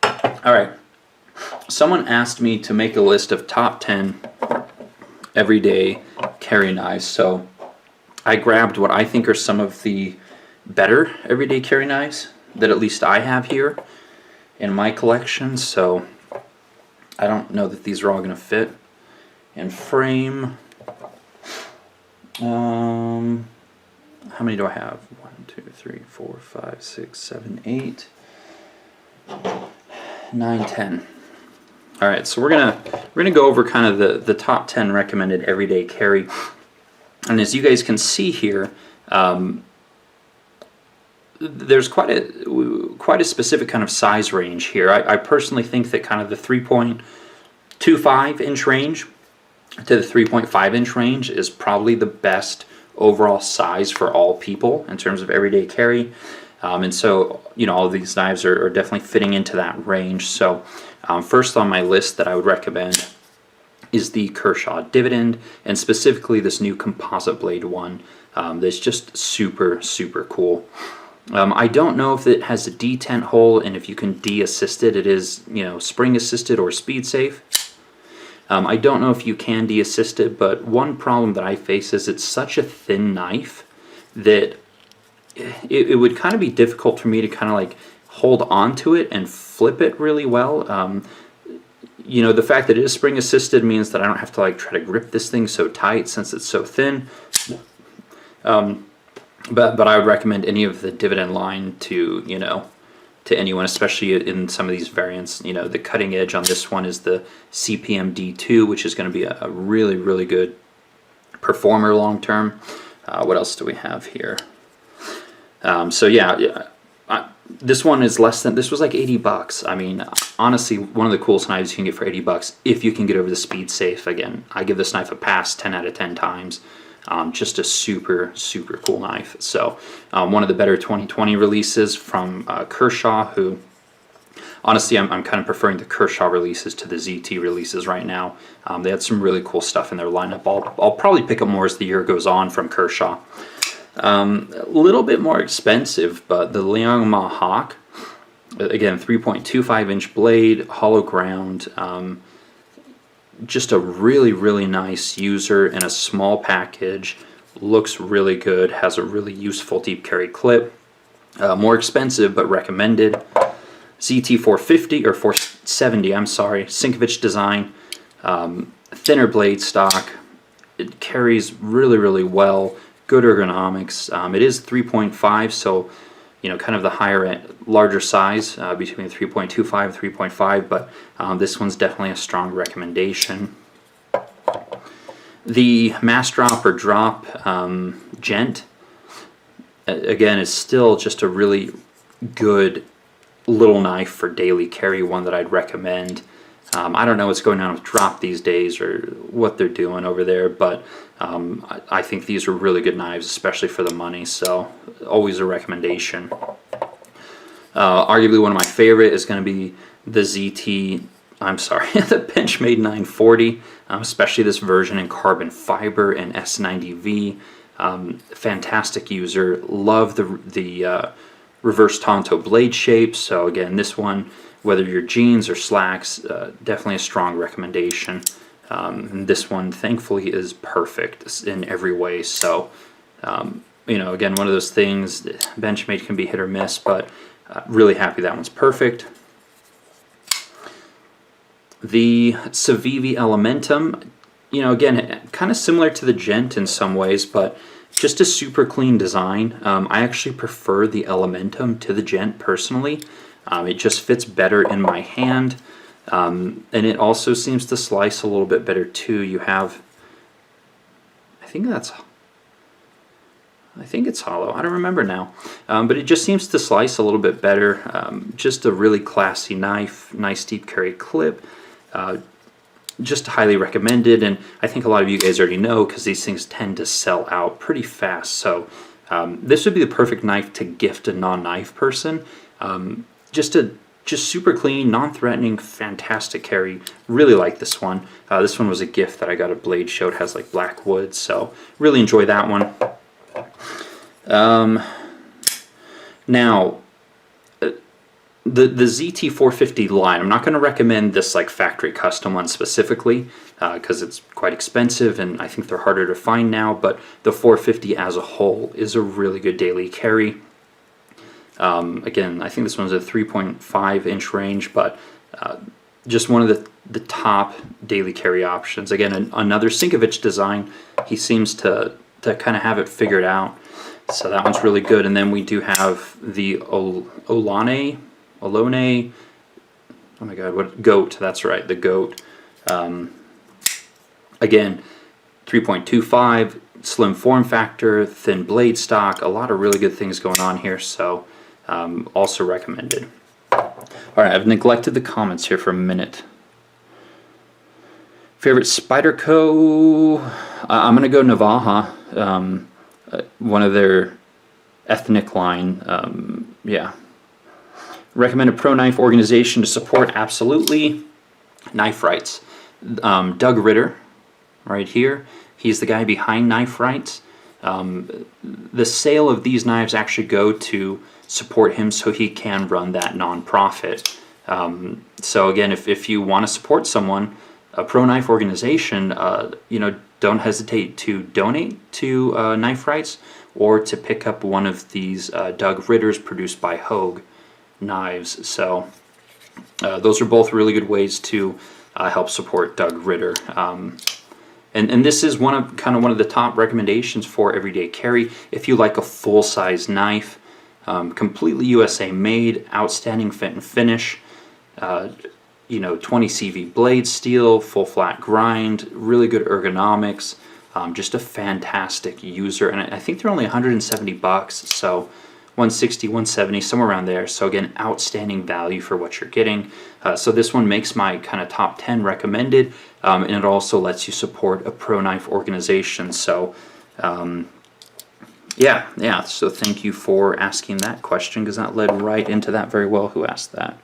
Alright. Someone asked me to make a list of top 10 everyday carry knives, so I grabbed what I think are some of the better everyday carry knives that at least I have here. in my collection, so I don't know that these are all going to fit in frame. How many do I have? 1, 2, 3, 4, 5, 6, 7, 8, 9, 10. All right, so we're gonna go over kind of the top 10 recommended everyday carry, and as you guys can see here, there's quite a specific kind of size range here. I personally think that kind of the 3.25 inch range to the 3.5 inch range is probably the best overall size for all people in terms of everyday carry. And so, all of these knives are definitely fitting into that range. So first on my list that I would recommend is the Kershaw Dividend, and specifically this new composite blade one that's just super, super cool. I don't know if it has a detent hole and if you can de-assist it. It is, spring assisted or speed safe. I don't know if you can de-assist it, but one problem that I face is it's such a thin knife that it would kind of be difficult for me to kind of like hold on to it and flip it really well. The fact that it is spring assisted means that I don't have to like try to grip this thing so tight since it's so thin. But I would recommend any of the Dividend line to anyone, especially in some of these variants. The cutting edge on this one is the CPM D2, which is going to be a really, really good performer long term. What else do we have here? This one is this was like $80. I mean, honestly, one of the coolest knives you can get for $80 if you can get over the speed safe. Again, I give this knife a pass 10 out of 10 times. Just a super, super cool knife. So one of the better 2020 releases from Kershaw, who honestly I'm kind of preferring the Kershaw releases to the ZT releases right now. They had some really cool stuff in their lineup. I'll probably pick up more as the year goes on from Kershaw. A little bit more expensive, but the Liangma Hawk, again 3.25 inch blade, hollow ground, just a really, really nice user in a small package. Looks really good, has a really useful deep carry clip. More expensive but recommended. ZT 450 or 470, I'm sorry, Sinkovich design, thinner blade stock. It carries really, really well. Good ergonomics. It is 3.5, so kind of the higher end, larger size between 3.25 and 3.5, but this one's definitely a strong recommendation. The mass drop or drop gent, again, is still just a really good little knife for daily carry, one that I'd recommend. I don't know what's going on with drop these days or what they're doing over there, but I think these are really good knives, especially for the money, so always a recommendation. Arguably one of my favorite is going to be the the Benchmade 940, especially this version in carbon fiber and S90V. Fantastic user. Love the reverse Tonto blade shape. So again, this one, whether you're jeans or slacks, definitely a strong recommendation. And this one, thankfully, is perfect in every way. So, again, one of those things, Benchmade can be hit or miss, but really happy that one's perfect. The Civivi Elementum, again, kind of similar to the Gent in some ways, but just a super clean design. I actually prefer the Elementum to the Gent personally. It just fits better in my hand. And it also seems to slice a little bit better too. You have, I think it's hollow. I don't remember now. But it just seems to slice a little bit better. Just a really classy knife, nice deep carry clip. Just highly recommended. And I think a lot of you guys already know because these things tend to sell out pretty fast. So this would be the perfect knife to gift a non-knife person. Just super clean, non-threatening, fantastic carry. Really like this one. This one was a gift that I got at Blade Show. It has like black wood, so really enjoy that one. Now, the ZT450 line, I'm not going to recommend this like factory custom one specifically because it's quite expensive and I think they're harder to find now, but the 450 as a whole is a really good daily carry. Again, I think this one's a 3.5 inch range, but just one of the top daily carry options. Again, another Sinkovich design. He seems to kind of have it figured out. So that one's really good. And then we do have the Olone, oh my God, what, Goat, that's right, the Goat. Again, 3.25, slim form factor, thin blade stock, a lot of really good things going on here, so also recommended. Alright, I've neglected the comments here for a minute. Favorite Spyderco? I'm going to go Navaja, one of their ethnic line, yeah. Recommend a pro knife organization to support? Absolutely. Knife Rights. Doug Ritter, right here. He's the guy behind Knife Rights. The sale of these knives actually go to support him so he can run that nonprofit. So again, if you want to support someone, a pro knife organization, don't hesitate to donate to Knife Rights or to pick up one of these Doug Ritters produced by Hogue knives. So those are both really good ways to help support Doug Ritter. And this is one of the top recommendations for everyday carry. If you like a full-size knife, completely USA made, outstanding fit and finish, 20 CV blade steel, full flat grind, really good ergonomics, just a fantastic user. And I think they're only $170, so 160, 170, somewhere around there. So again, outstanding value for what you're getting. So this one makes my kind of top 10 recommended, and it also lets you support a pro knife organization. So yeah. So thank you for asking that question, because that led right into that very well. Who asked that?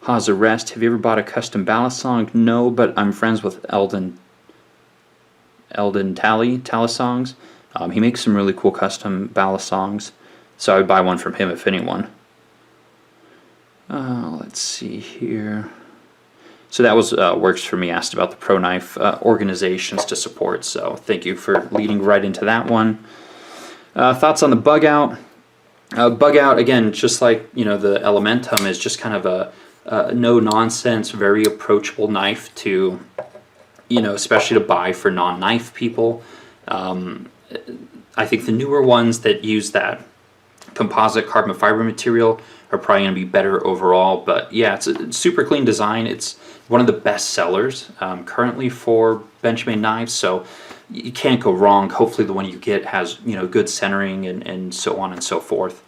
Haas Arrest. Have you ever bought a custom ballast song? No, but I'm friends with Eldon Tally songs. He makes some really cool custom ballast songs, so I would buy one from him if anyone. Let's see here. So that was Works For Me asked about the pro knife organizations to support, so thank you for leading right into that one. Thoughts on the Bug Out? Bug Out, again, just like the Elementum, is just kind of a no-nonsense, very approachable knife to, especially to buy for non-knife people. I think the newer ones that use that composite carbon fiber material are probably going to be better overall. But yeah, it's a super clean design. It's one of the best sellers currently for Benchmade knives, so you can't go wrong. Hopefully the one you get has good centering and so on and so forth.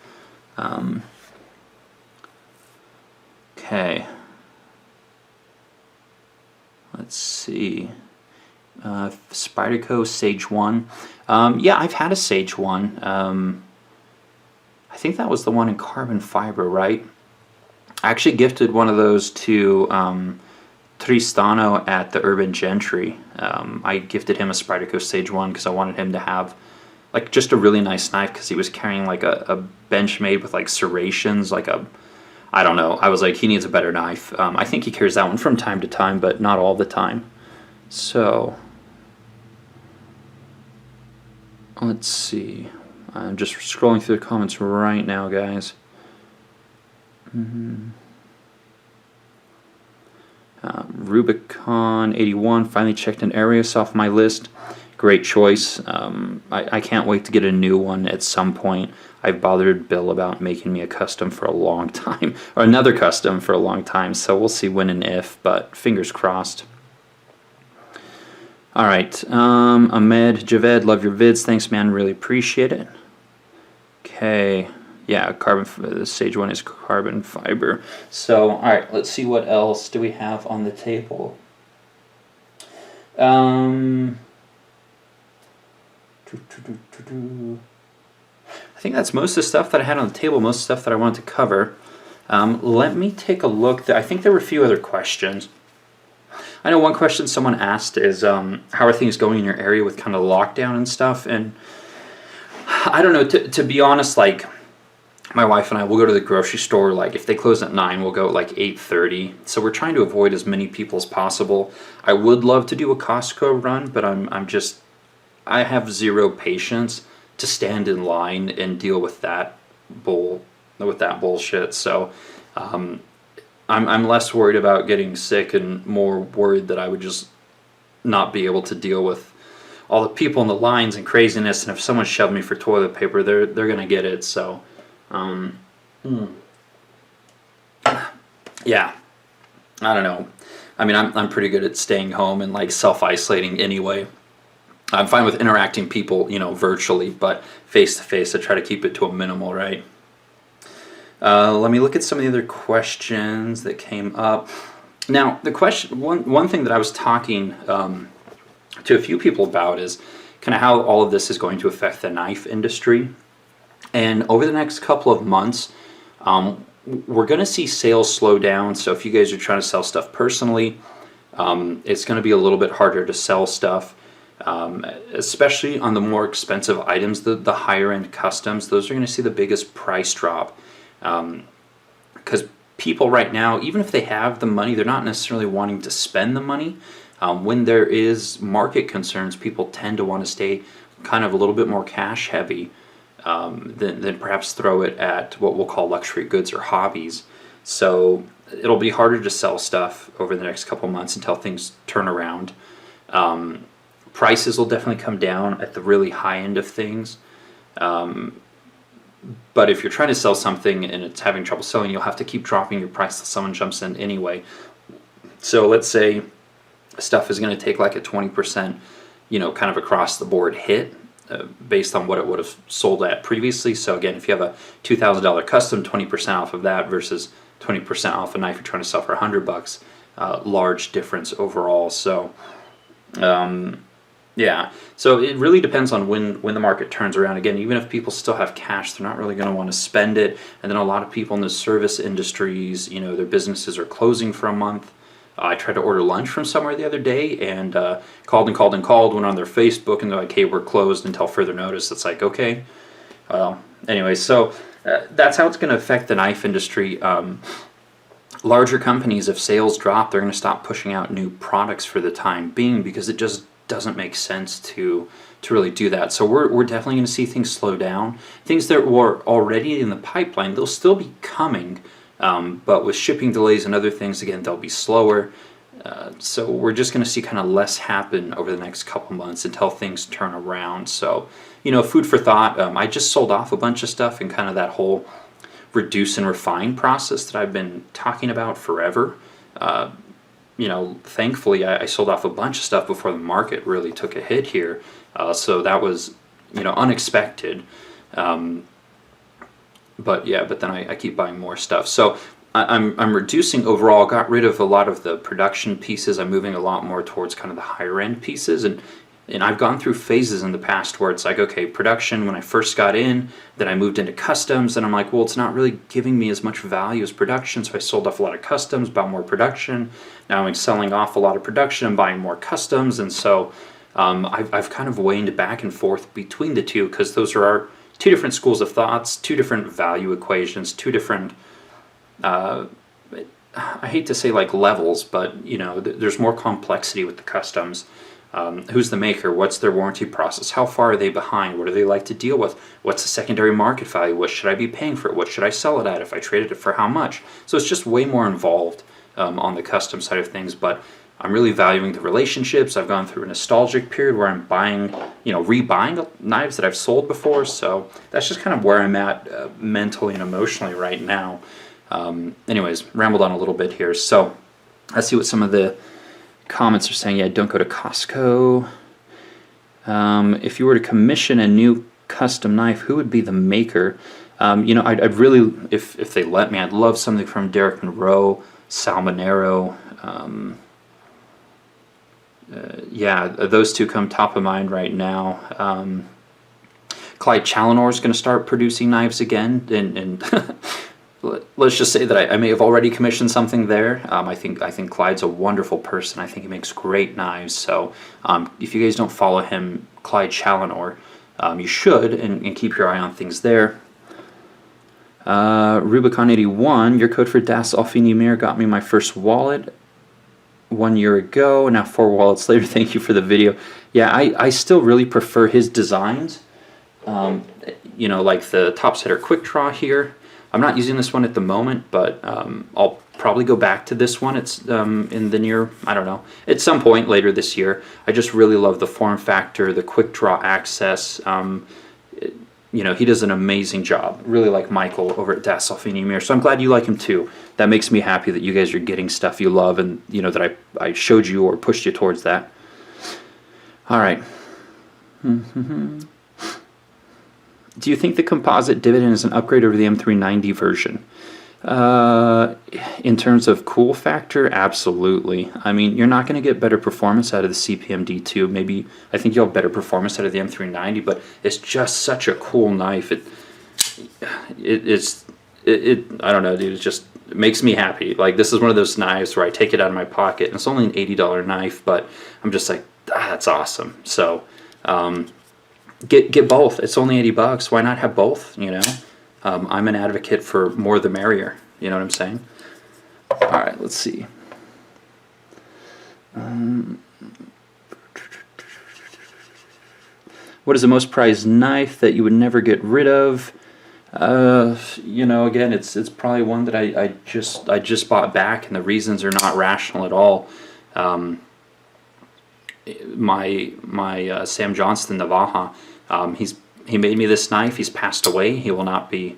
Okay, let's see. Spyderco Sage 1. Yeah, I've had a Sage 1. I think that was the one in carbon fiber, right? I actually gifted one of those to Tristano at the Urban Gentry. I gifted him a Spyderco Sage 1 because I wanted him to have just a really nice knife, because he was carrying a Benchmade with serrations, I don't know. I was like, he needs a better knife. I think he carries that one from time to time, but not all the time. So, let's see. I'm just scrolling through the comments right now, guys. Rubicon 81 finally checked an Arius off my list. Great choice. I can't wait to get a new one at some point. I've bothered Bill about making me a custom for a long time, or another custom for a long time, so we'll see when and if, but fingers crossed. Alright, Ahmed Javed, love your vids. Thanks, man, really appreciate it. Okay, yeah, the Sage 1 is carbon fiber. So, alright, let's see what else do we have on the table. I think that's most of the stuff that I had on the table, most of the stuff that I wanted to cover. Let me take a look. I think there were a few other questions. I know one question someone asked is, how are things going in your area with kind of lockdown and stuff? And I don't know, to be honest, my wife and I will go to the grocery store, like if they close at 9, we'll go at like 8:30. So we're trying to avoid as many people as possible. I would love to do a Costco run, but I have zero patience to stand in line and deal with that bullshit. So I'm less worried about getting sick and more worried that I would just not be able to deal with all the people in the lines and craziness. And if someone shoved me for toilet paper, they're gonna get it. So yeah, I don't know. I mean, I'm pretty good at staying home and like self-isolating anyway. I'm fine with interacting people, virtually, but face to face, I try to keep it to a minimal, right? Let me look at some of the other questions that came up. Now, the question, one thing that I was talking to a few people about is kind of how all of this is going to affect the knife industry. And over the next couple of months, we're going to see sales slow down. So if you guys are trying to sell stuff personally, it's going to be a little bit harder to sell stuff, especially on the more expensive items, the higher end customs. Those are going to see the biggest price drop, because people right now, even if they have the money, they're not necessarily wanting to spend the money. When there is market concerns, people tend to want to stay kind of a little bit more cash heavy, than perhaps throw it at what we'll call luxury goods or hobbies. So it'll be harder to sell stuff over the next couple months until things turn around. Prices will definitely come down at the really high end of things. But if you're trying to sell something and it's having trouble selling, you'll have to keep dropping your price till someone jumps in anyway. So let's say stuff is going to take like a 20%, kind of across the board hit, based on what it would have sold at previously. So again, if you have a $2,000 custom, 20% off of that versus 20% off a knife you're trying to sell for $100, large difference overall. So yeah, so it really depends on when the market turns around. Again, even if people still have cash, they're not really going to want to spend it. And then a lot of people in the service industries, their businesses are closing for a month. I tried to order lunch from somewhere the other day and called, went on their Facebook, and they're like, hey, we're closed until further notice. It's like, okay. Anyway, so that's how it's going to affect the knife industry. Larger companies, if sales drop, they're going to stop pushing out new products for the time being, because it just doesn't make sense to really do that. So we're definitely going to see things slow down. Things that were already in the pipeline, they'll still be coming. But with shipping delays and other things, again, they'll be slower. So we're just going to see kind of less happen over the next couple months until things turn around. So, food for thought. I just sold off a bunch of stuff in kind of that whole reduce and refine process that I've been talking about forever. Thankfully, I sold off a bunch of stuff before the market really took a hit here. So that was, unexpected. But then I keep buying more stuff. So I'm reducing overall, got rid of a lot of the production pieces. I'm moving a lot more towards kind of the higher end pieces. And I've gone through phases in the past where it's like, okay, production when I first got in, then I moved into customs, and I'm like, well, it's not really giving me as much value as production. So I sold off a lot of customs, bought more production. Now I'm selling off a lot of production and buying more customs. And so I've kind of waned back and forth between the two, because those are our two different schools of thoughts, two different value equations, two different, I hate to say like levels, but there's more complexity with the customs. Who's the maker? What's their warranty process? How far are they behind? What do they like to deal with? What's the secondary market value? What should I be paying for it? What should I sell it at? If I traded it, for how much? So it's just way more involved on the custom side of things, but I'm really valuing the relationships. I've gone through a nostalgic period where I'm buying, rebuying knives that I've sold before. So that's just kind of where I'm at mentally and emotionally right now. Anyways, rambled on a little bit here. So let's see what some of the comments are saying. Yeah, don't go to Costco. If you were to commission a new custom knife, who would be the maker? I'd really, if they let me, I'd love something from Derek Monroe, Salmonero. Yeah, those two come top of mind right now. Clyde Challenor is going to start producing knives again, and let's just say that I may have already commissioned something there. I think Clyde's a wonderful person. I think he makes great knives. So if you guys don't follow him, Clyde Challenor, you should, and keep your eye on things there. Rubicon81, your code for Das Alfini got me my first wallet 1 year ago, now 4 wallets later. Thank you for the video. Yeah, I still really prefer his designs. You know, like the top setter quick draw here. I'm not using this one at the moment, but I'll probably go back to this one. It's in the near, I don't know, at some point later this year. I just really love the form factor, the quick draw access. You know, he does an amazing job. Really like Michael over at Das Alfini. So I'm glad you like him too. That makes me happy that you guys are getting stuff you love, and you know that I showed you or pushed you towards that. All right. Do you think the composite dividend is an upgrade over the M390 version? In terms of cool factor, absolutely. I mean, you're not going to get better performance out of the CPM D2. Maybe, I think you'll have better performance out of the M390, but it's just such a cool knife. I don't know, dude. It makes me happy. Like, this is one of those knives where I take it out of my pocket, and it's only an $80 knife, but I'm just like, that's awesome. So, get both. It's only $80. Why not have both? You know, I'm an advocate for more the merrier. You know what I'm saying? All right, let's see. What is the most prized knife that you would never get rid of? You know, again, it's probably one that I just bought back, and the reasons are not rational at all. My Sam Johnston Navaja, he made me this knife. He's passed away. He will not be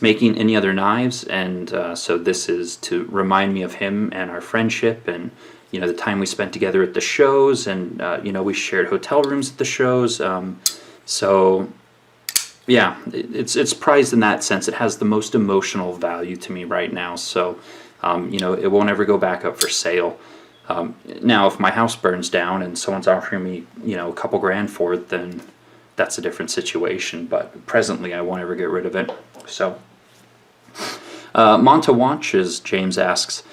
making any other knives, and so this is to remind me of him and our friendship, and you know, the time we spent together at the shows, and you know, we shared hotel rooms at the shows. So yeah, it's prized in that sense. It has the most emotional value to me right now. So you know, it won't ever go back up for sale. Now, if my house burns down and someone's offering me, you know, a couple grand for it, then that's a different situation. But presently, I won't ever get rid of it. So, Monta Watches, James asks,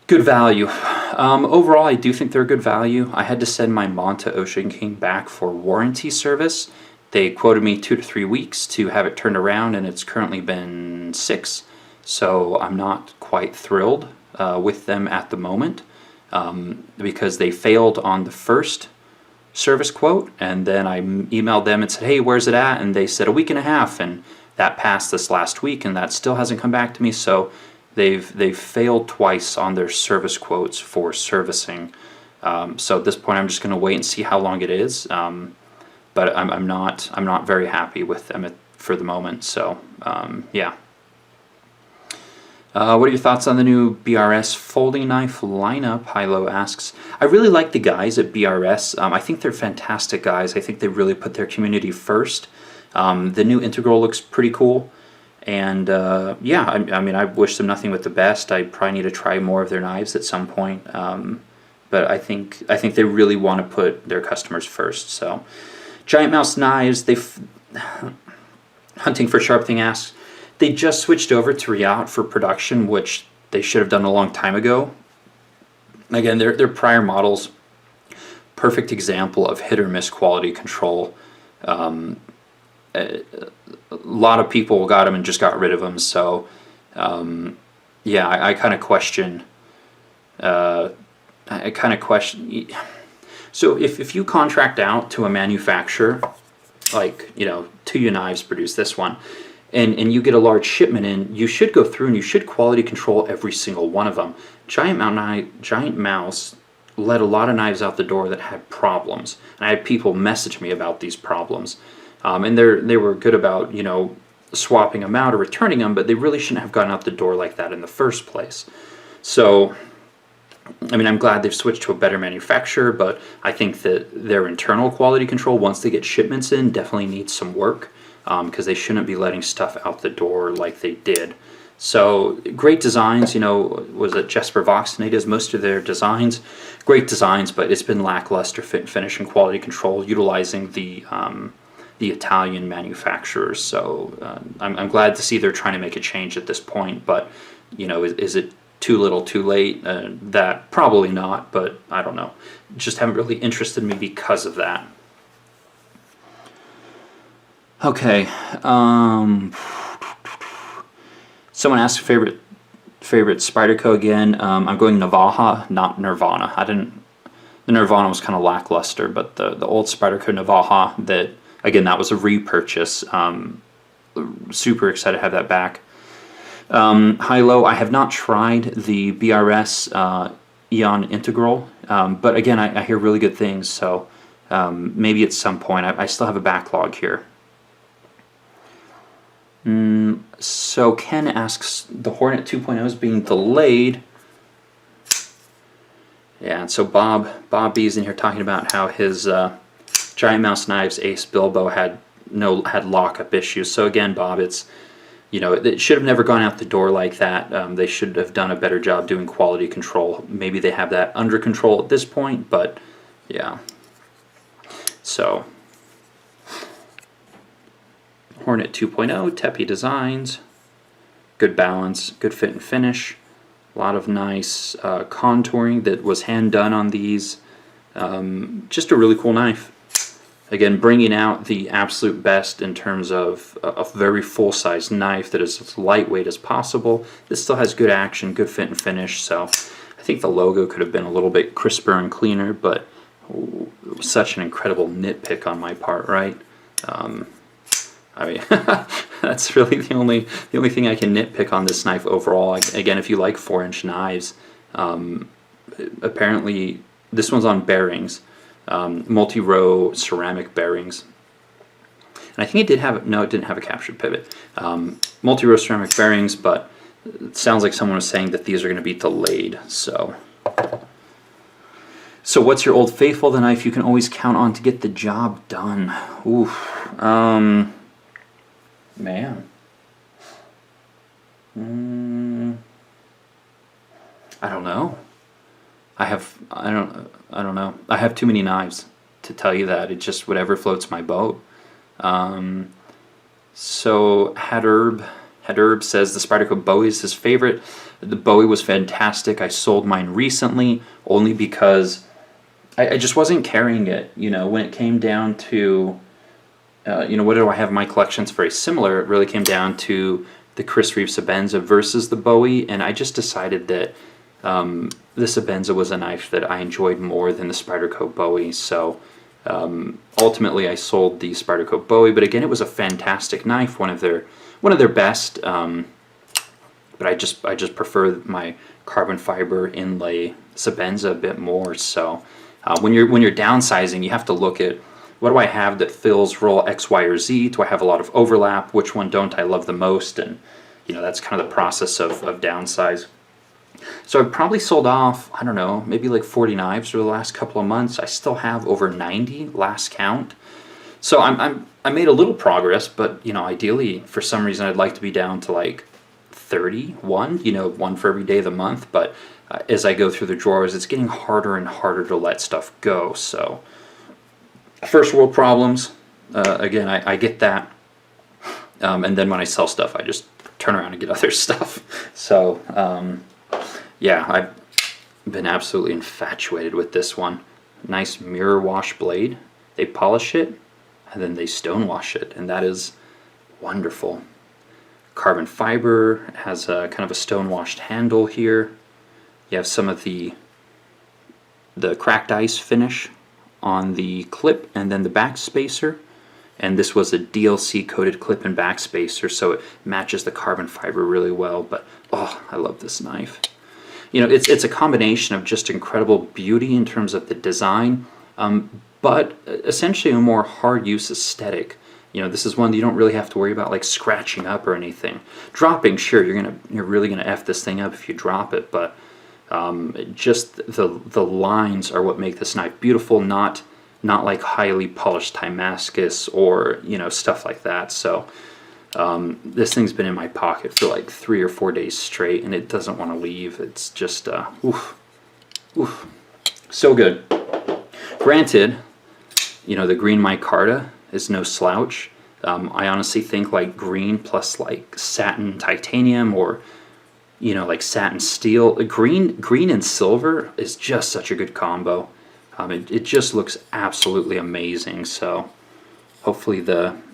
good value. Overall, I do think they're good value. I had to send my Monta Ocean King back for warranty service. They quoted me 2 to 3 weeks to have it turned around, and it's currently been 6. So I'm not quite thrilled with them at the moment. Because they failed on the first service quote, and then I emailed them and said, hey, where's it at? And they said 1.5 weeks, and that passed this last week, and that still hasn't come back to me. So they've failed twice on their service quotes for servicing. So at this point, I'm just going to wait and see how long it is. But I'm not very happy with them for the moment. So yeah. What are your thoughts on the new BRS folding knife lineup? Hilo asks. I really like the guys at BRS. I think they're fantastic guys. I think they really put their community first. The new Integral looks pretty cool. And yeah, I mean, I wish them nothing but the best. I probably need to try more of their knives at some point. But I think they really want to put their customers first. So, Giant Mouse Knives, Hunting for Sharp Thing asks, they just switched over to Riot for production, which they should have done a long time ago. Again, their prior models, perfect example of hit or miss quality control. A lot of people got them and just got rid of them. So, yeah, I kind of question. So if you contract out to a manufacturer, like, you know, Tuya Knives produced this one, and you get a large shipment in, you should go through and you should quality control every single one of them. Giant Mouse let a lot of knives out the door that had problems, and I had people message me about these problems, and they were good about, you know, swapping them out or returning them, but they really shouldn't have gotten out the door like that in the first place. So, I mean, I'm glad they've switched to a better manufacturer, but I think that their internal quality control, once they get shipments in, definitely needs some work, because they shouldn't be letting stuff out the door like they did. So, great designs, you know, was it Jesper Voxton? He does most of their designs. Great designs, but it's been lackluster fit and finish and quality control utilizing the Italian manufacturers. So, I'm glad to see they're trying to make a change at this point, but, you know, is it too little, too late? That probably not, but I don't know. Just haven't really interested me because of that. Okay. Someone asked favorite Spyderco again. I'm going Navaja, not Nirvana. The Nirvana was kind of lackluster, but the old Spyderco Navaja, that again, that was a repurchase. Super excited to have that back. High-low, I have not tried the BRS Eon Integral, but again, I hear really good things, so maybe at some point. I still have a backlog here. So Ken asks, the Hornet 2.0 is being delayed. Yeah, and so Bob B's in here talking about how his Giant Mouse Knives Ace Bilbo had lockup issues. So again, Bob, it's, you know, it should have never gone out the door like that. They should have done a better job doing quality control. Maybe they have that under control at this point, but yeah. So Hornet 2.0, Tepi Designs, good balance, good fit and finish, a lot of nice contouring that was hand done on these. Just a really cool knife. Again, bringing out the absolute best in terms of a very full-size knife that is as lightweight as possible. This still has good action, good fit and finish, so I think the logo could have been a little bit crisper and cleaner, but such an incredible nitpick on my part, right? I mean, that's really the only thing I can nitpick on this knife overall. Again, if you like 4-inch knives, apparently this one's on bearings, multi-row ceramic bearings. And I think it did have, no, it didn't have a captured pivot. Multi-row ceramic bearings, but it sounds like someone was saying that these are going to be delayed. So what's your Old Faithful, the knife you can always count on to get the job done? Oof. Man. I don't know. I don't know. I have too many knives to tell you that. It's just whatever floats my boat. So Hadurb says the Spyderco Bowie is his favorite. The Bowie was fantastic. I sold mine recently only because I just wasn't carrying it. You know, when it came down to you know, what do I have in my collection? It's very similar. It really came down to the Chris Reeve Sebenza versus the Bowie, and I just decided that the Sebenza was a knife that I enjoyed more than the Spyderco Bowie. So ultimately, I sold the Spyderco Bowie. But again, it was a fantastic knife, one of their best. But I just prefer my carbon fiber inlay Sebenza a bit more. So when you're downsizing, you have to look at, what do I have that fills role X, Y, or Z? Do I have a lot of overlap? Which one don't I love the most? And you know, that's kind of the process of downsize. So I've probably sold off, I don't know, maybe like 40 knives over the last couple of months. I still have over 90 last count. So I made a little progress, but you know, ideally for some reason I'd like to be down to like 31, you know, one for every day of the month. But as I go through the drawers, it's getting harder and harder to let stuff go. So first world problems, again, I get that. And then when I sell stuff, I just turn around and get other stuff. So yeah, I've been absolutely infatuated with this one. Nice mirror wash blade. They polish it and then they stone wash it, and that is wonderful. Carbon fiber, has a kind of a stone washed handle here. You have some of the cracked ice finish on the clip and then the back spacer. And this was a DLC coated clip and back spacer, so it matches the carbon fiber really well. But oh, I love this knife. You know, it's a combination of just incredible beauty in terms of the design, but essentially a more hard use aesthetic. You know, this is one that you don't really have to worry about like scratching up or anything. Dropping, sure, you're really gonna F this thing up if you drop it, but just the lines are what make this knife beautiful, not like highly polished Damascus or, you know, stuff like that. So this thing's been in my pocket for like 3 or 4 days straight, and it doesn't want to leave. It's just oof, so good. Granted, you know, the green micarta is no slouch. I honestly think like green plus like satin titanium, or you know, like satin steel, green and silver is just such a good combo. It just looks absolutely amazing. So hopefully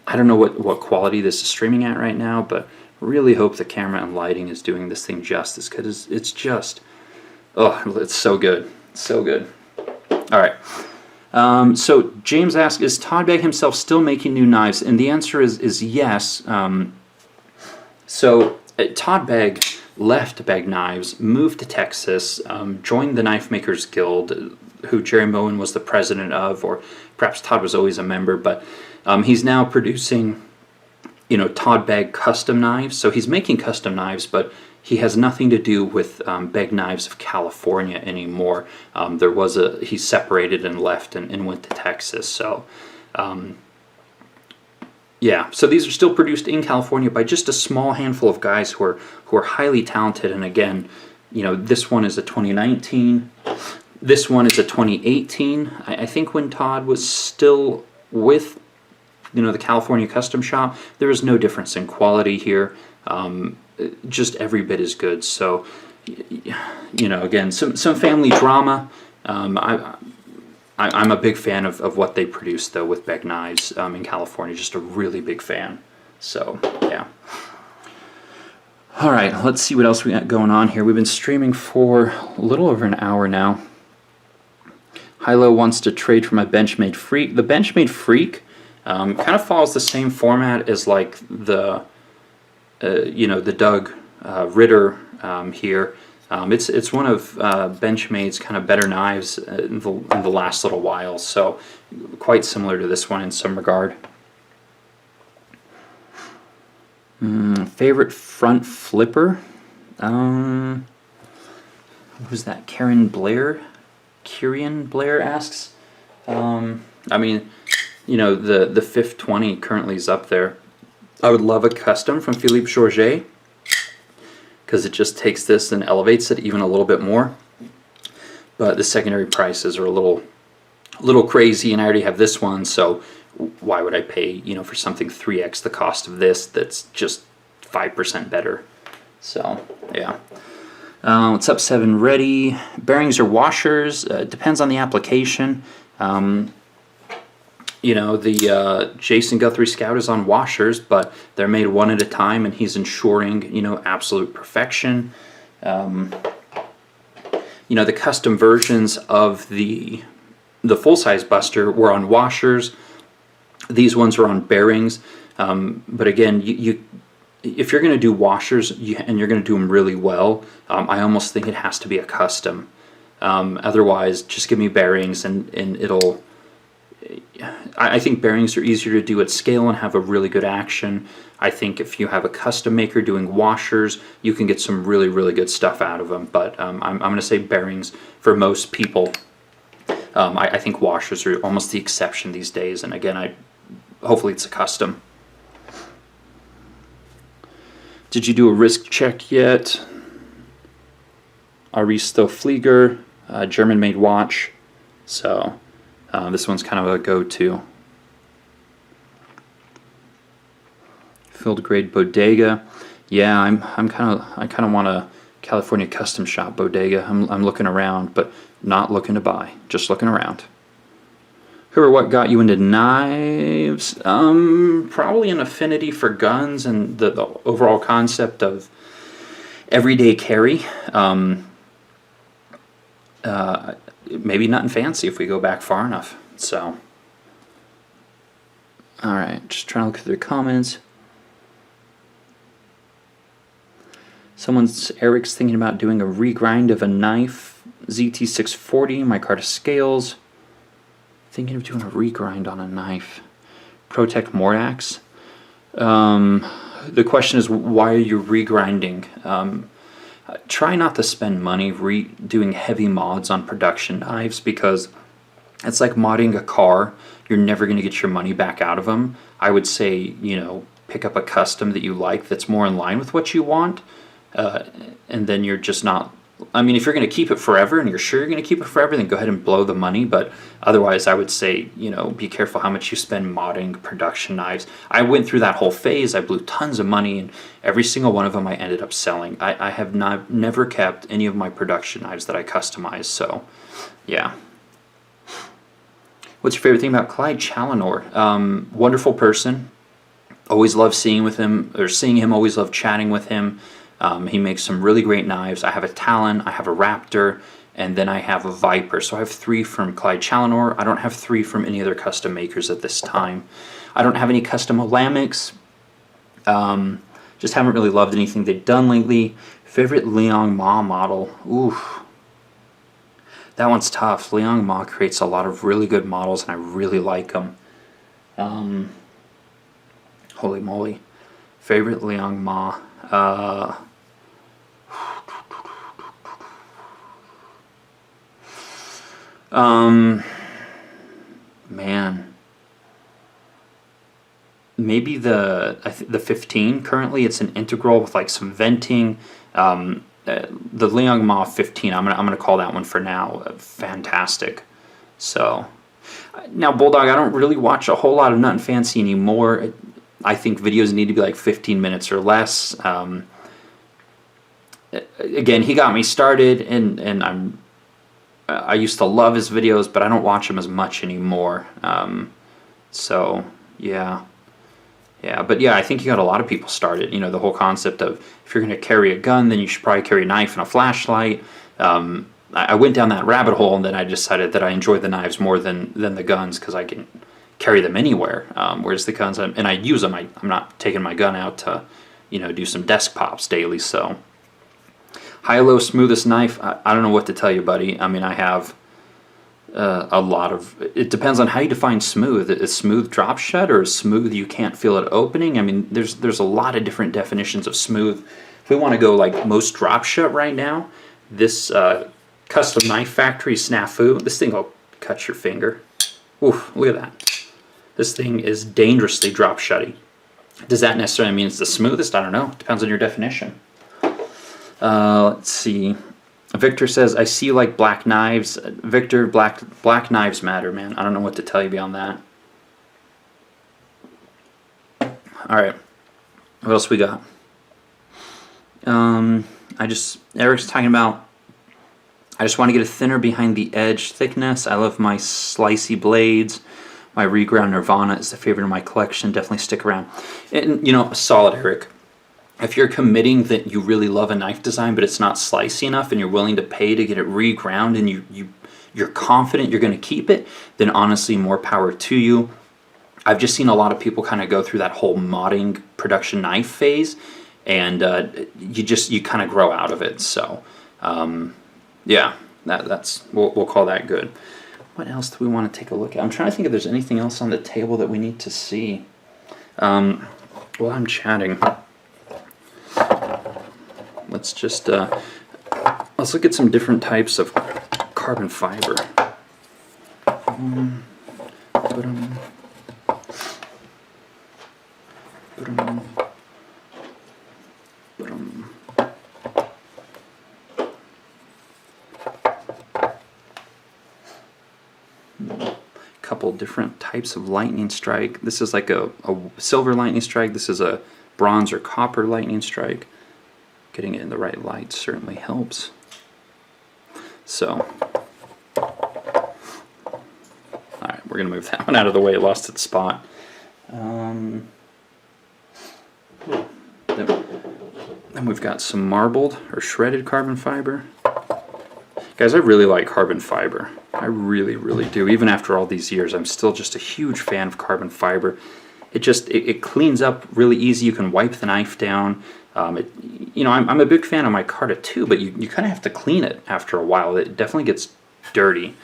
I don't know what quality this is streaming at right now, but Really hope the camera and lighting is doing this thing justice, because it's just, oh, it's so good. So good. All right. So James asks, is Todd Begg himself still making new knives? And the answer is yes. Todd Begg left Begg Knives, moved to Texas, joined the Knife Makers Guild, who Jerry Moen was the president of, or perhaps Todd was always a member, but he's now producing, Todd Begg custom knives. So he's making custom knives, but he has nothing to do with Begg Knives of California anymore. He separated and left and went to Texas. So, yeah. So these are still produced in California by just a small handful of guys who are highly talented. And again, this one is a 2019. This one is a 2018. I think when Todd was still with, the California Custom Shop, there was no difference in quality here. Just every bit as good. So, again, some family drama. I'm a big fan of what they produce, though, with Begg Knives in California. Just a really big fan. So, yeah. All right, let's see what else we got going on here. We've been streaming for a little over an hour now. Hilo wants to trade for my Benchmade Freak. The Benchmade Freak kind of follows the same format as like the Doug Ritter here. It's one of Benchmade's kind of better knives in the last little while, so quite similar to this one in some regard. Favorite front flipper? Who's that? Kieran Blair asks. I mean, the 520 currently is up there. I would love a custom from Philippe Georget, because it just takes this and elevates it even a little bit more. But the secondary prices are a little crazy, and I already have this one, so why would I pay, for something 3x the cost of this that's just 5% better? So, yeah. What's up, 7 Ready? Bearings or washers? Depends on the application. The Jason Guthrie Scout is on washers, but they're made one at a time, and he's ensuring, absolute perfection. The custom versions of the full-size Buster were on washers. These ones are on bearings. But again, if you're going to do washers and you're going to do them really well, I almost think it has to be a custom. Otherwise, just give me bearings and it'll... I think bearings are easier to do at scale and have a really good action. I think if you have a custom maker doing washers, you can get some really, really good stuff out of them. But I'm going to say bearings for most people. I think washers are almost the exception these days. And again, hopefully it's a custom. Did you do a risk check yet? Aristo Flieger, German-made watch. So... this one's kind of a go-to. Field grade bodega. Yeah, I kind of want a California custom shop bodega. I'm looking around, but not looking to buy. Just looking around. Who or what got you into knives? Probably an affinity for guns and the overall concept of everyday carry. Maybe nothing fancy if we go back far enough. So, all right, just trying to look through the comments. Eric's thinking about doing a regrind of a knife, ZT640, micarta scales. Thinking of doing a regrind on a knife. Protect Mordax. The question is, why are you regrinding? Try not to spend money doing heavy mods on production knives, because it's like modding a car. You're never going to get your money back out of them. I would say, pick up a custom that you like that's more in line with what you want, and then you're just not... I mean, if you're going to keep it forever and you're sure you're going to keep it forever, then go ahead and blow the money. But otherwise, I would say, be careful how much you spend modding production knives. I went through that whole phase. I blew tons of money, and every single one of them I ended up selling. I have never kept any of my production knives that I customized. So, yeah. What's your favorite thing about Clyde Challenor? Wonderful person. Always love seeing him, always love chatting with him. He makes some really great knives. I have a Talon, I have a Raptor, and then I have a Viper. So I have 3 from Clyde Challenor. I don't have 3 from any other custom makers at this time. I don't have any custom Olamics. Just haven't really loved anything they've done lately. Favorite Liang Ma model? Oof. That one's tough. Liang Ma creates a lot of really good models, and I really like them. Holy moly. Favorite Liang Ma? Man. Maybe the 15. Currently, it's an integral with like some venting. The Liang Ma 15. I'm gonna call that one for now. Fantastic. So now Bulldog, I don't really watch a whole lot of Nut and Fancy anymore. I think videos need to be like 15 minutes or less. Again, he got me started, and I used to love his videos, but I don't watch them as much anymore. So yeah. Yeah, but yeah, I think you got a lot of people started. You know, the whole concept of if you're going to carry a gun, then you should probably carry a knife and a flashlight. I went down that rabbit hole, and then I decided that I enjoy the knives more than the guns because I can carry them anywhere. Whereas the guns, and I use them. I'm not taking my gun out to, you know, do some desk pops daily. So high-low smoothest knife. I don't know what to tell you, buddy. I mean, I have a lot of. It depends on how you define smooth. Is smooth drop shut or is smooth you can't feel it opening? I mean, there's a lot of different definitions of smooth. If we want to go like most drop shut right now, this Custom Knife Factory Snafu. This thing will cut your finger. Oof! Look at that. This thing is dangerously drop shutty. Does that necessarily mean it's the smoothest? I don't know. Depends on your definition. Let's see. Victor says, I see you like black knives. Victor, black knives matter, man. I don't know what to tell you beyond that. Alright. What else we got? Eric's talking about, I just want to get a thinner behind the edge thickness. I love my slicey blades. My reground Nirvana is the favorite in my collection. Definitely stick around. And, you know, solid, Eric. If you're committing that you really love a knife design, but it's not slicey enough, and you're willing to pay to get it reground, and you're confident you're going to keep it, then honestly, more power to you. I've just seen a lot of people kind of go through that whole modding production knife phase, and you kind of grow out of it. So, yeah, that's we'll call that good. What else do we want to take a look at? I'm trying to think if there's anything else on the table that we need to see. While I'm chatting. Let's just let's look at some different types of carbon fiber. Couple different types of lightning strike. This is like a silver lightning strike. This is a bronze or copper lightning strike. Getting it in the right light certainly helps. So, alright, we're going to move that one out of the way. It lost its spot. Then we've got some marbled or shredded carbon fiber. Guys, I really like carbon fiber. I really, really do. Even after all these years, I'm still just a huge fan of carbon fiber. It cleans up really easy. You can wipe the knife down. You know, I'm a big fan of micarta too, but you kind of have to clean it after a while. It definitely gets dirty.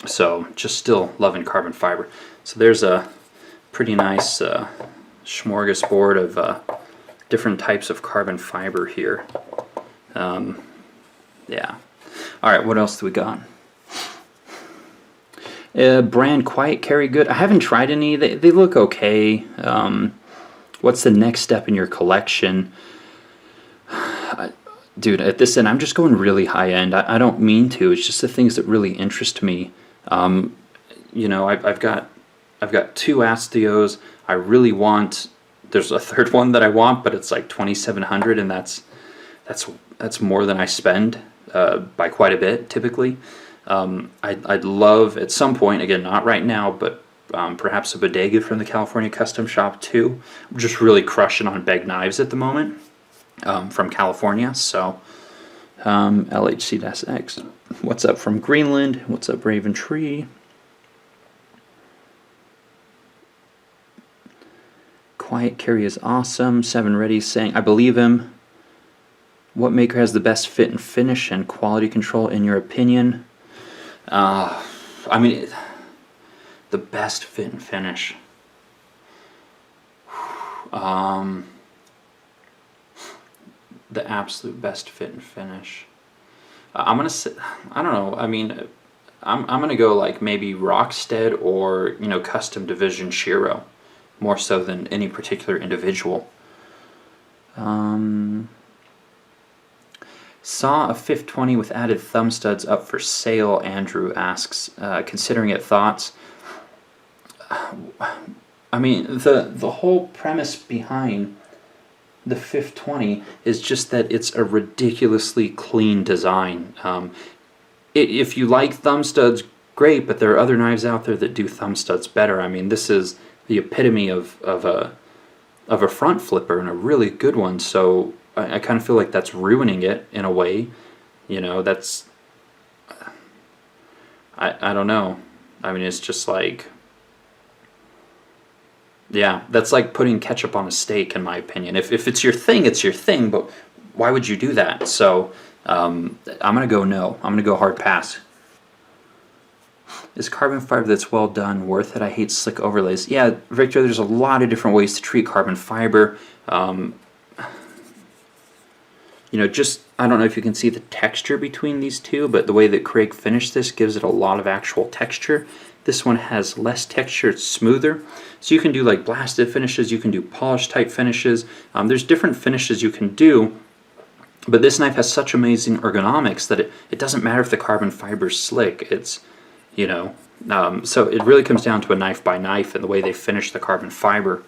So just still loving carbon fiber. So there's a pretty nice smorgasbord of different types of carbon fiber here. Yeah. All right, what else do we got? Brand Quiet Carry Good. I haven't tried any. They look okay. What's the next step in your collection? Dude, at this end, I'm just going really high end. I don't mean to. It's just the things that really interest me. You know, I've got 2 Astios. I really want. There's a third one that I want, but it's like $2,700, and that's more than I spend by quite a bit typically. I'd love at some point, again, not right now, but perhaps a bodega from the California Custom Shop too. I'm just really crushing on bag knives at the moment from California. So LHC-X. What's up from Greenland? What's up, Raven Tree? Quiet Carry is awesome. 7 Ready saying, I believe him. What maker has the best fit and finish and quality control in your opinion? I mean, the best fit and finish. The absolute best fit and finish. I'm gonna say, I don't know. I mean, I'm gonna go like maybe Rockstead or Custom Division Shiro, more so than any particular individual. Saw a 520 with added thumb studs up for sale, Andrew asks. Considering it, thoughts? I mean, the whole premise behind the 520 is just that it's a ridiculously clean design. If you like thumb studs, great, but there are other knives out there that do thumb studs better. I mean, this is the epitome of a front flipper, and a really good one, so I kind of feel like that's ruining it in a way. That's... I don't know. I mean, it's just like... Yeah, that's like putting ketchup on a steak, in my opinion. If it's your thing, it's your thing, but why would you do that? So, I'm going to go no. I'm going to go hard pass. Is carbon fiber that's well done worth it? I hate slick overlays. Yeah, Victor, there's a lot of different ways to treat carbon fiber. Just, I don't know if you can see the texture between these two, but the way that Craig finished this gives it a lot of actual texture. This one has less texture, it's smoother. So you can do like blasted finishes, you can do polish type finishes. There's different finishes you can do, but this knife has such amazing ergonomics that it doesn't matter if the carbon fiber's slick. It's, so it really comes down to a knife by knife and the way they finish the carbon fiber.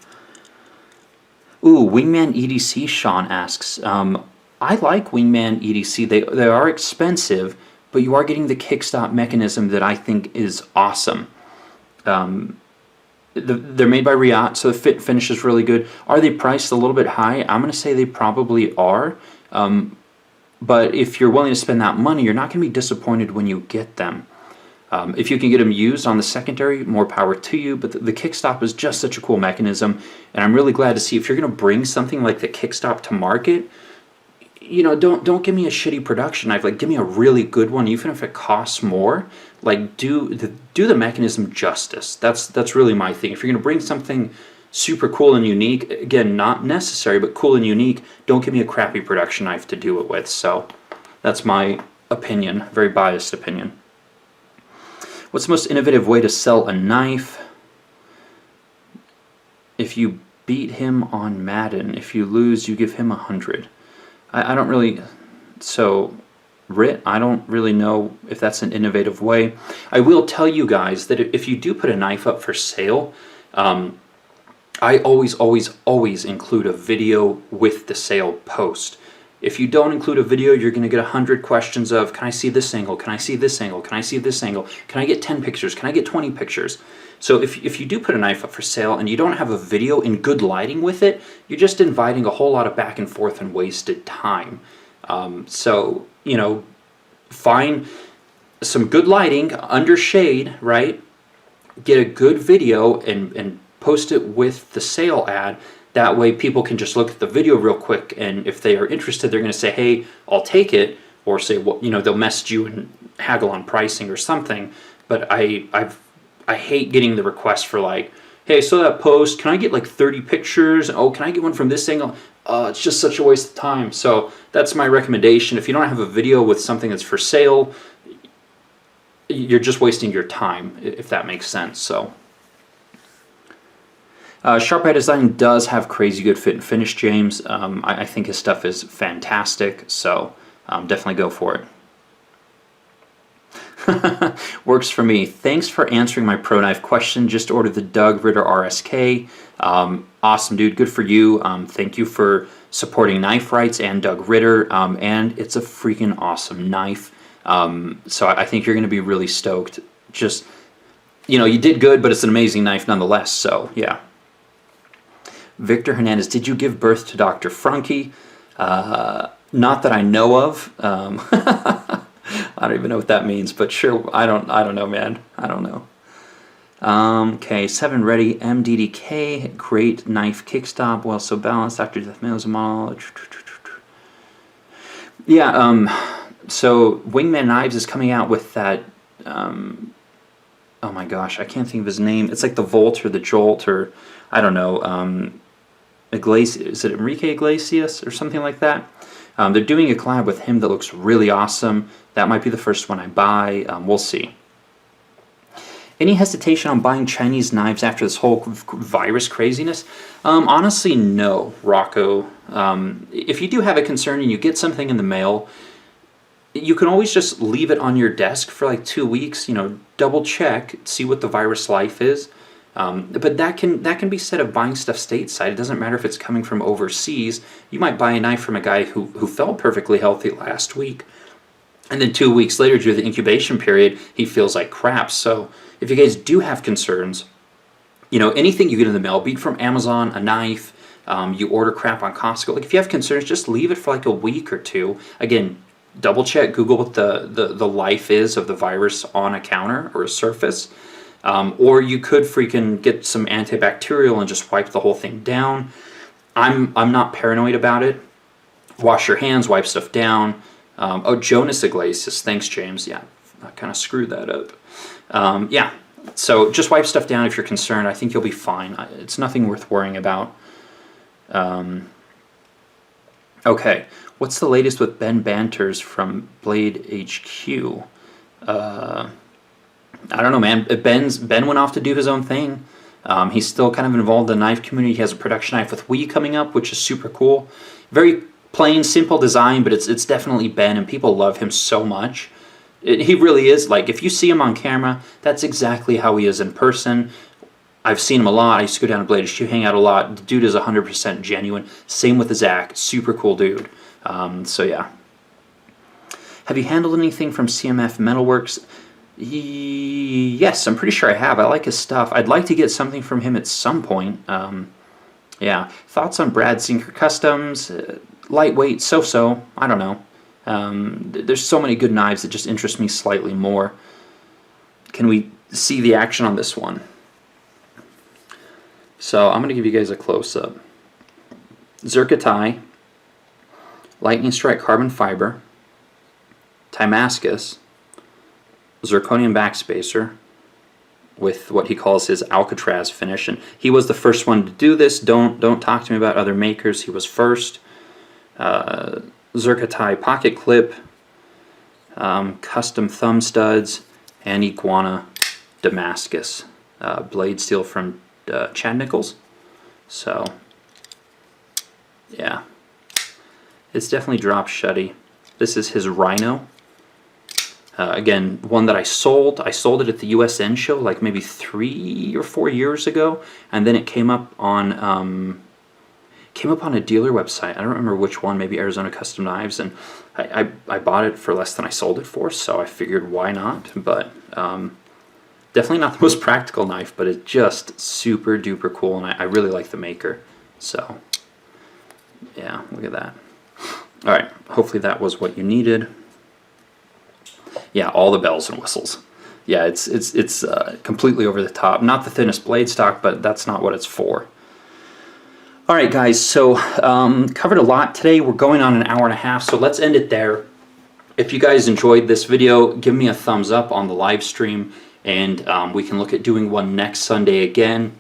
Ooh, Wingman EDC, Sean asks. I like Wingman EDC. They are expensive, but you are getting the kickstop mechanism that I think is awesome. They're made by Riot, so the fit finish is really good. Are they priced a little bit high? I'm going to say they probably are. But if you're willing to spend that money, you're not going to be disappointed when you get them. If you can get them used on the secondary, more power to you. But the kickstop is just such a cool mechanism. And I'm really glad to see if you're going to bring something like the kickstop to market, don't give me a shitty production knife. Like, give me a really good one, even if it costs more. Like, do the mechanism justice. That's really my thing. If you're going to bring something super cool and unique, again, not necessary, but cool and unique, don't give me a crappy production knife to do it with. So that's my opinion, very biased opinion. What's the most innovative way to sell a knife? If you beat him on Madden, if you lose, you give him 100. I don't really, so Rit, I don't really know if that's an innovative way. I will tell you guys that if you do put a knife up for sale, I always include a video with the sale post. If you don't include a video, you're going to get 100 questions of, can I see this angle? Can I see this angle? Can I see this angle? Can I get 10 pictures? Can I get 20 pictures? So if you do put a knife up for sale and you don't have a video in good lighting with it, you're just inviting a whole lot of back and forth and wasted time. So, find some good lighting under shade, right? Get a good video and post it with the sale ad. That way people can just look at the video real quick, and if they are interested, they're going to say, hey, I'll take it, or say, well, they'll message you and haggle on pricing or something. But I hate getting the request for like, hey, I saw that post, can I get like 30 pictures? Oh, can I get one from this angle? It's just such a waste of time. So that's my recommendation. If you don't have a video with something that's for sale, you're just wasting your time, if that makes sense. So Sharp Eye Design does have crazy good fit and finish, James. I think his stuff is fantastic, so definitely go for it. Works for me. Thanks for answering my pro knife question. Just ordered the Doug Ritter RSK. Awesome, dude. Good for you. Thank you for supporting Knife Rights and Doug Ritter. And it's a freaking awesome knife. So I think you're going to be really stoked. Just you know, you did good, but it's an amazing knife nonetheless. So yeah. Victor Hernandez, did you give birth to Dr. Frunke? Not that I know of. I don't even know what that means, but sure. I don't know, man. I don't know. Okay, 7 ready, MDDK, great knife kickstop, well so balanced, Dr. Deathmail's model. Yeah, so Wingman Knives is coming out with that, oh my gosh, I can't think of his name. It's like the Volt or the Jolt or, I don't know, Iglesias, is it Enrique Iglesias or something like that? They're doing a collab with him that looks really awesome. That might be the first one I buy. We'll see. Any hesitation on buying Chinese knives after this whole virus craziness? Honestly, no, Rocco. If you do have a concern and you get something in the mail, you can always just leave it on your desk for like 2 weeks, you know, double check, see what the virus life is. But that can be said of buying stuff stateside. It doesn't matter if it's coming from overseas. You might buy a knife from a guy who felt perfectly healthy last week, and then 2 weeks later, due to the incubation period, he feels like crap. So if you guys do have concerns, you know, anything you get in the mail, be it from Amazon, a knife, you order crap on Costco, like if you have concerns, just leave it for like a week or two. Again, double check, Google what the life is of the virus on a counter or a surface. Or you could freaking get some antibacterial and just wipe the whole thing down. I'm not paranoid about it. Wash your hands, wipe stuff down. Oh, Jonas Iglesias, thanks James. Yeah, I kind of screwed that up. Yeah, so just wipe stuff down if you're concerned. I think you'll be fine. It's nothing worth worrying about. Okay, what's the latest with Ben Banters from Blade HQ? I don't know, man. Ben went off to do his own thing. He's still kind of involved in the knife community. He has a production knife with Wii coming up, which is super cool. Very plain, simple design, but it's definitely Ben, and people love him so much. He really is. Like, if you see him on camera, that's exactly how he is in person. I've seen him a lot. I used to go down to Blade HQ, hang out a lot. The dude is 100% genuine. Same with Zach. Super cool dude. So, yeah. Have you handled anything from CMF Metalworks? Yes, I'm pretty sure I have. I like his stuff. I'd like to get something from him at some point. Yeah. Thoughts on Brad Zinker Customs? Lightweight, so-so. I don't know. There's so many good knives that just interest me slightly more. Can we see the action on this one? So I'm going to give you guys a close-up. Zircotai, Lightning Strike Carbon Fiber, Timascus, zirconium backspacer with what he calls his Alcatraz finish, and he was the first one to do this. Don't talk to me about other makers. He was first. Zircotai pocket clip, custom thumb studs, and Iguana Damascus blade steel from Chad Nichols. So yeah, it's definitely drop shutty. This is his Rhino. Again, one that I sold. I sold it at the USN show like maybe 3 or 4 years ago, and then it came up on a dealer website. I don't remember which one, maybe Arizona Custom Knives, and I bought it for less than I sold it for, so I figured why not. But definitely not the most practical knife, but it's just super duper cool, and I really like the maker. So yeah, look at that. All right, hopefully that was what you needed. Yeah, all the bells and whistles. Yeah, it's completely over the top. Not the thinnest blade stock, but that's not what it's for. All right, guys, so covered a lot today. We're going on an hour and a half, so let's end it there. If you guys enjoyed this video, give me a thumbs up on the live stream, and we can look at doing one next Sunday again.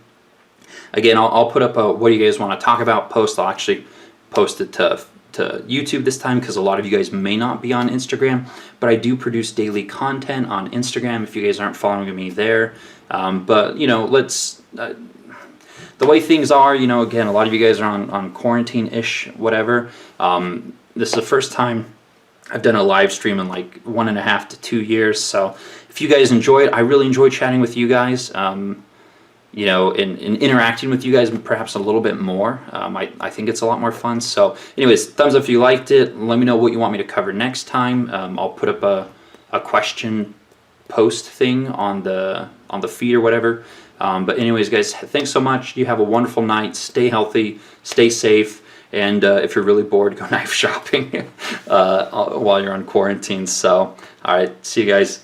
Again, I'll put up a what do you guys want to talk about post. I'll actually post it to YouTube this time because a lot of you guys may not be on Instagram, but I do produce daily content on Instagram if you guys aren't following me there. But, you know, let's... the way things are, you know, again, a lot of you guys are on quarantine-ish, whatever. This is the first time I've done a live stream in like 1.5 to 2 years, so if you guys enjoy it, I really enjoy chatting with you guys. You know, in interacting with you guys perhaps a little bit more. I think it's a lot more fun. So anyways, thumbs up if you liked it. Let me know what you want me to cover next time. I'll put up a question post thing on on the feet or whatever. But anyways, guys, thanks so much. You have a wonderful night. Stay healthy, stay safe, and if you're really bored, go knife shopping while you're on quarantine. So, all right, see you guys.